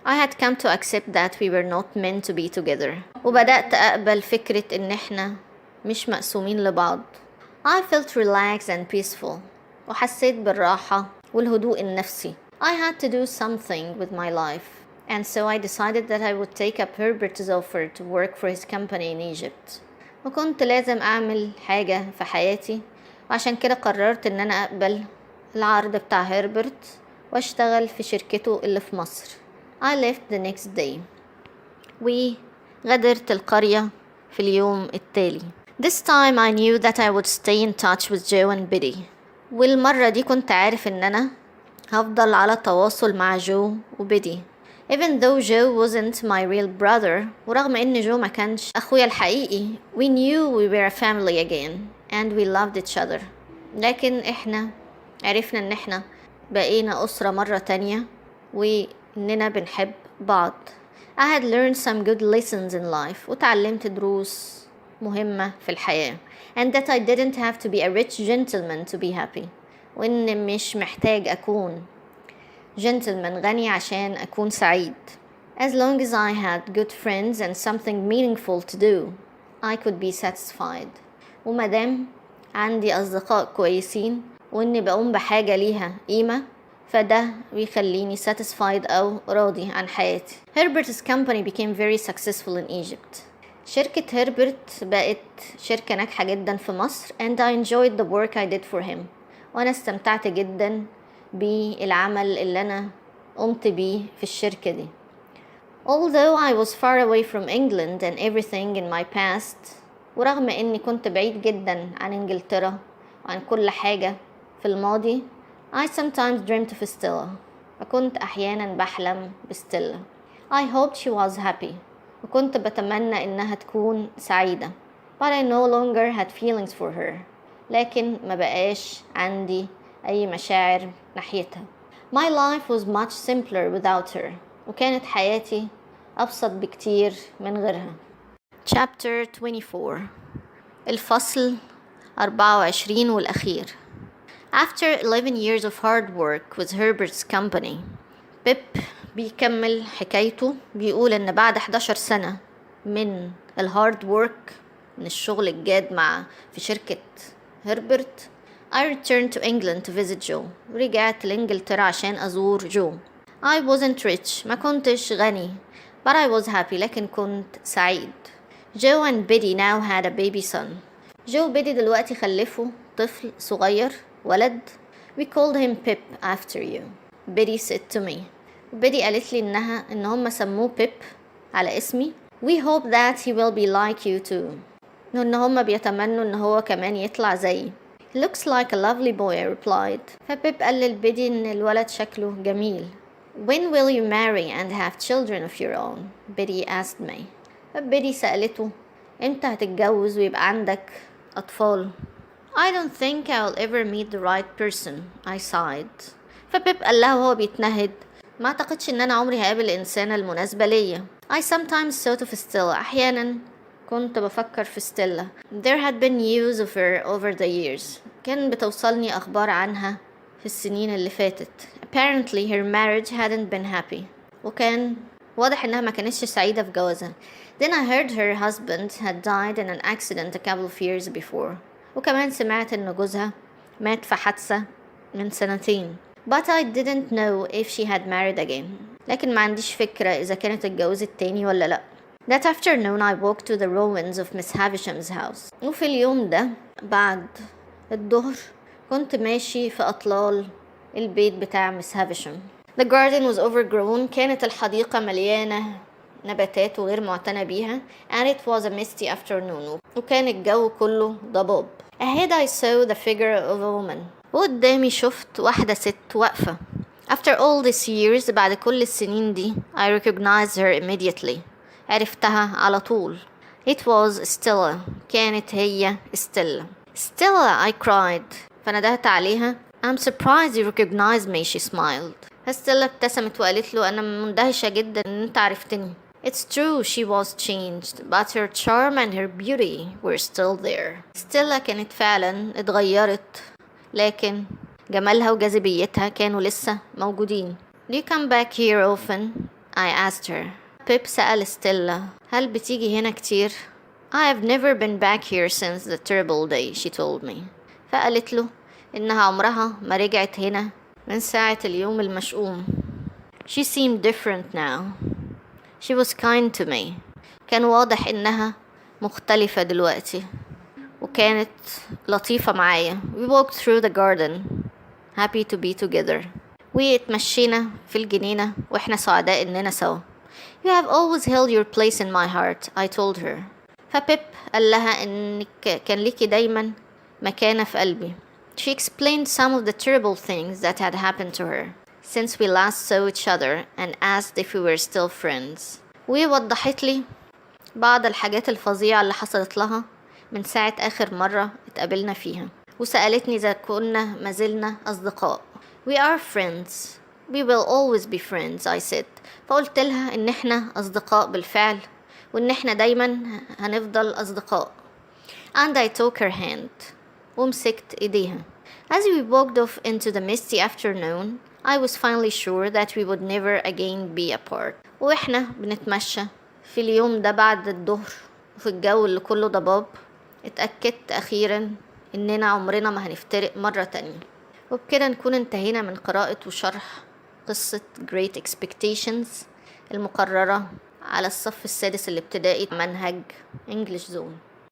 I had come to accept that we were not meant to be together. وبدأت أقبل فكرة إن إحنا مش مقسومين لبعض. I felt relaxed and peaceful. وحسيت بالراحة والهدوء النفسي. I had to do something with my life. And so I decided that I would take up Herbert's offer to work for his company in Egypt. وكنت لازم أعمل حاجة في حياتي، وعشان كده قررت إن أنا أقبل العرض بتاع هربرت واشتغل في شركته اللي في مصر. I left the next day. وغادرت القرية في اليوم التالي. This time I knew that I would stay in touch with Joe and Biddy. والمرة دي كنت عارف إن أنا هفضل على تواصل مع جو وبيدي. Even though Joe wasn't my real brother, ورغم إن جو ما كانش أخويا الحقيقي, we knew we were a family again and we loved each other. لكن إحنا عرفنا إن إحنا بقينا أسرة مرة تانية وإننا بنحب بعض. I had learned some good lessons in life. وتعلمت دروس مهمة في الحياة. And that I didn't have to be a rich gentleman to be happy. وإن مش محتاج أكون gentleman غني عشان أكون سعيد. As long as I had good friends and something meaningful to do, I could be satisfied. ومادام عندي أصدقاء كويسين وإني بقوم بحاجة ليها قيمة, فده بيخليني satisfied أو راضي عن حياتي. Herbert's company became very successful in Egypt. شركة هربرت بقت شركة ناجحة جدا في مصر and I enjoyed the work I did for him. وأنا استمتعت جدا بالعمل اللي أنا قمت بيه في الشركة دي. Although I was far away from England and everything in my past, ورغم إني كنت بعيد جدا عن إنجلترا وعن كل حاجة في الماضي, I sometimes dreamt of Stella. فكنت أحيانا بحلم بستيلا. I hoped she was happy. وكنت بتمنى إنها تكون سعيدة. But I no longer had feelings for her. لكن ما بقاش عندي أي مشاعر ناحيتها. My life was much simpler without her. وكانت حياتي أبسط بكتير من غيرها. Chapter 24. الفصل 24 والأخير. After 11 years of hard work with Herbert's company, Pip بيكمل حكايته, بيقول إن بعد 11 سنة من الهارد work, من الشغل الجاد في شركة هربرت, I returned to England to visit Joe. ورجعت لإنجلترا عشان أزور جو. I wasn't rich, ما كنتش غني, but I was happy, لكن كنت سعيد. Joe and Biddy now had a baby son. جو وبيدي دلوقتي خلفوا طفل صغير ولد. We called him Pip after you. Biddy said to me. بيدي قالت لي إن هم سموه بيب على اسمي. We hope that he will be like you too. إن هم بيتمنوا إن هو كمان يطلع زيي. He looks like a lovely boy, I replied. فبيب قال للبيدي إن الولد شكله جميل. When will you marry and have children of your own? Biddy asked me. فبيدي سألته إمتى هتتجوز ويبقى عندك أطفال؟ I don't think I'll ever meet the right person, I sighed. فبيب قال لها وهو بيتنهد ما أعتقدش إن أنا عمري هقابل الإنسانة المناسبة ليا. I sometimes thought of Stella. أحيانا كنت بفكر في ستيلا. There had been news of her over the years. كان بتوصلني أخبار عنها في السنين اللي فاتت. Apparently her marriage hadn't been happy. وكان واضح إنها ما كانتش سعيدة في جوازها. Then I heard her husband had died in an accident a couple of years before. وكمان سمعت إن جوزها مات في حادثة من سنتين. But I didn't know if she had married again. لكن ما عنديش فكرة إذا كانت اتجوزت تاني ولا لأ. That afternoon I walked to the ruins of Miss Havisham's house. وفي اليوم ده بعد الظهر كنت ماشي في أطلال البيت بتاع مس هافيشام. The garden was overgrown. كانت الحديقة مليانة نباتات وغير معتنى بيها. And it was a misty afternoon. وكان الجو كله ضباب. Ahead I saw the figure of a woman. وقدامي شفت واحدة ست واقفة. After all these years, بعد كل السنين دي, I recognized her immediately. عرفتها على طول. It was Stella. كانت هي Stella. Stella, I cried. فندهت عليها. I'm surprised you recognized me, she smiled. فستيلا ابتسمت وقالت له أنا مندهشة جدا إن أنت عرفتني. It's true she was changed, but her charm and her beauty were still there. ستيلا كانت فعلا اتغيرت، لكن جمالها وجاذبيتها كانوا لسه موجودين. Do you come back here often? I asked her. بيب سأل ستيلا هل بتيجي هنا كتير؟ I have never been back here since the terrible day, she told me. فقالت له إنها عمرها ما رجعت هنا من ساعة اليوم المشؤوم. She seemed different now. She was kind to me. كان واضح إنها مختلفة دلوقتي وكانت لطيفة معايا. We walked through the garden, happy to be together. واتمشينا في الجنينة وإحنا سعداء إننا سوا. You have always held your place in my heart, I told her. فبيب قال لها إنك كان ليكي دايما مكانة في قلبي. She explained some of the terrible things that had happened to her since we last saw each other and asked if we were still friends. ووضحت لي بعض الحاجات الفظيعة اللي حصلت لها من ساعة آخر مرة اتقابلنا فيها، وسألتني إذا كنا مازلنا أصدقاء. We are friends. We will always be friends, I said. فقلت لها إن إحنا أصدقاء بالفعل وإن إحنا دايما هنفضل أصدقاء. And I took her hand. ومسكت إيديها. As we walked off into the misty afternoon, I was finally sure that we would never again be apart. وإحنا بنتمشى في اليوم ده بعد الظهر وفي الجو اللي كله ضباب اتأكدت أخيرا إننا عمرنا ما هنفترق مرة تانية. وبكده نكون انتهينا من قراءة وشرح قصة Great Expectations المقررة على الصف السادس الابتدائي منهج انجلش زون.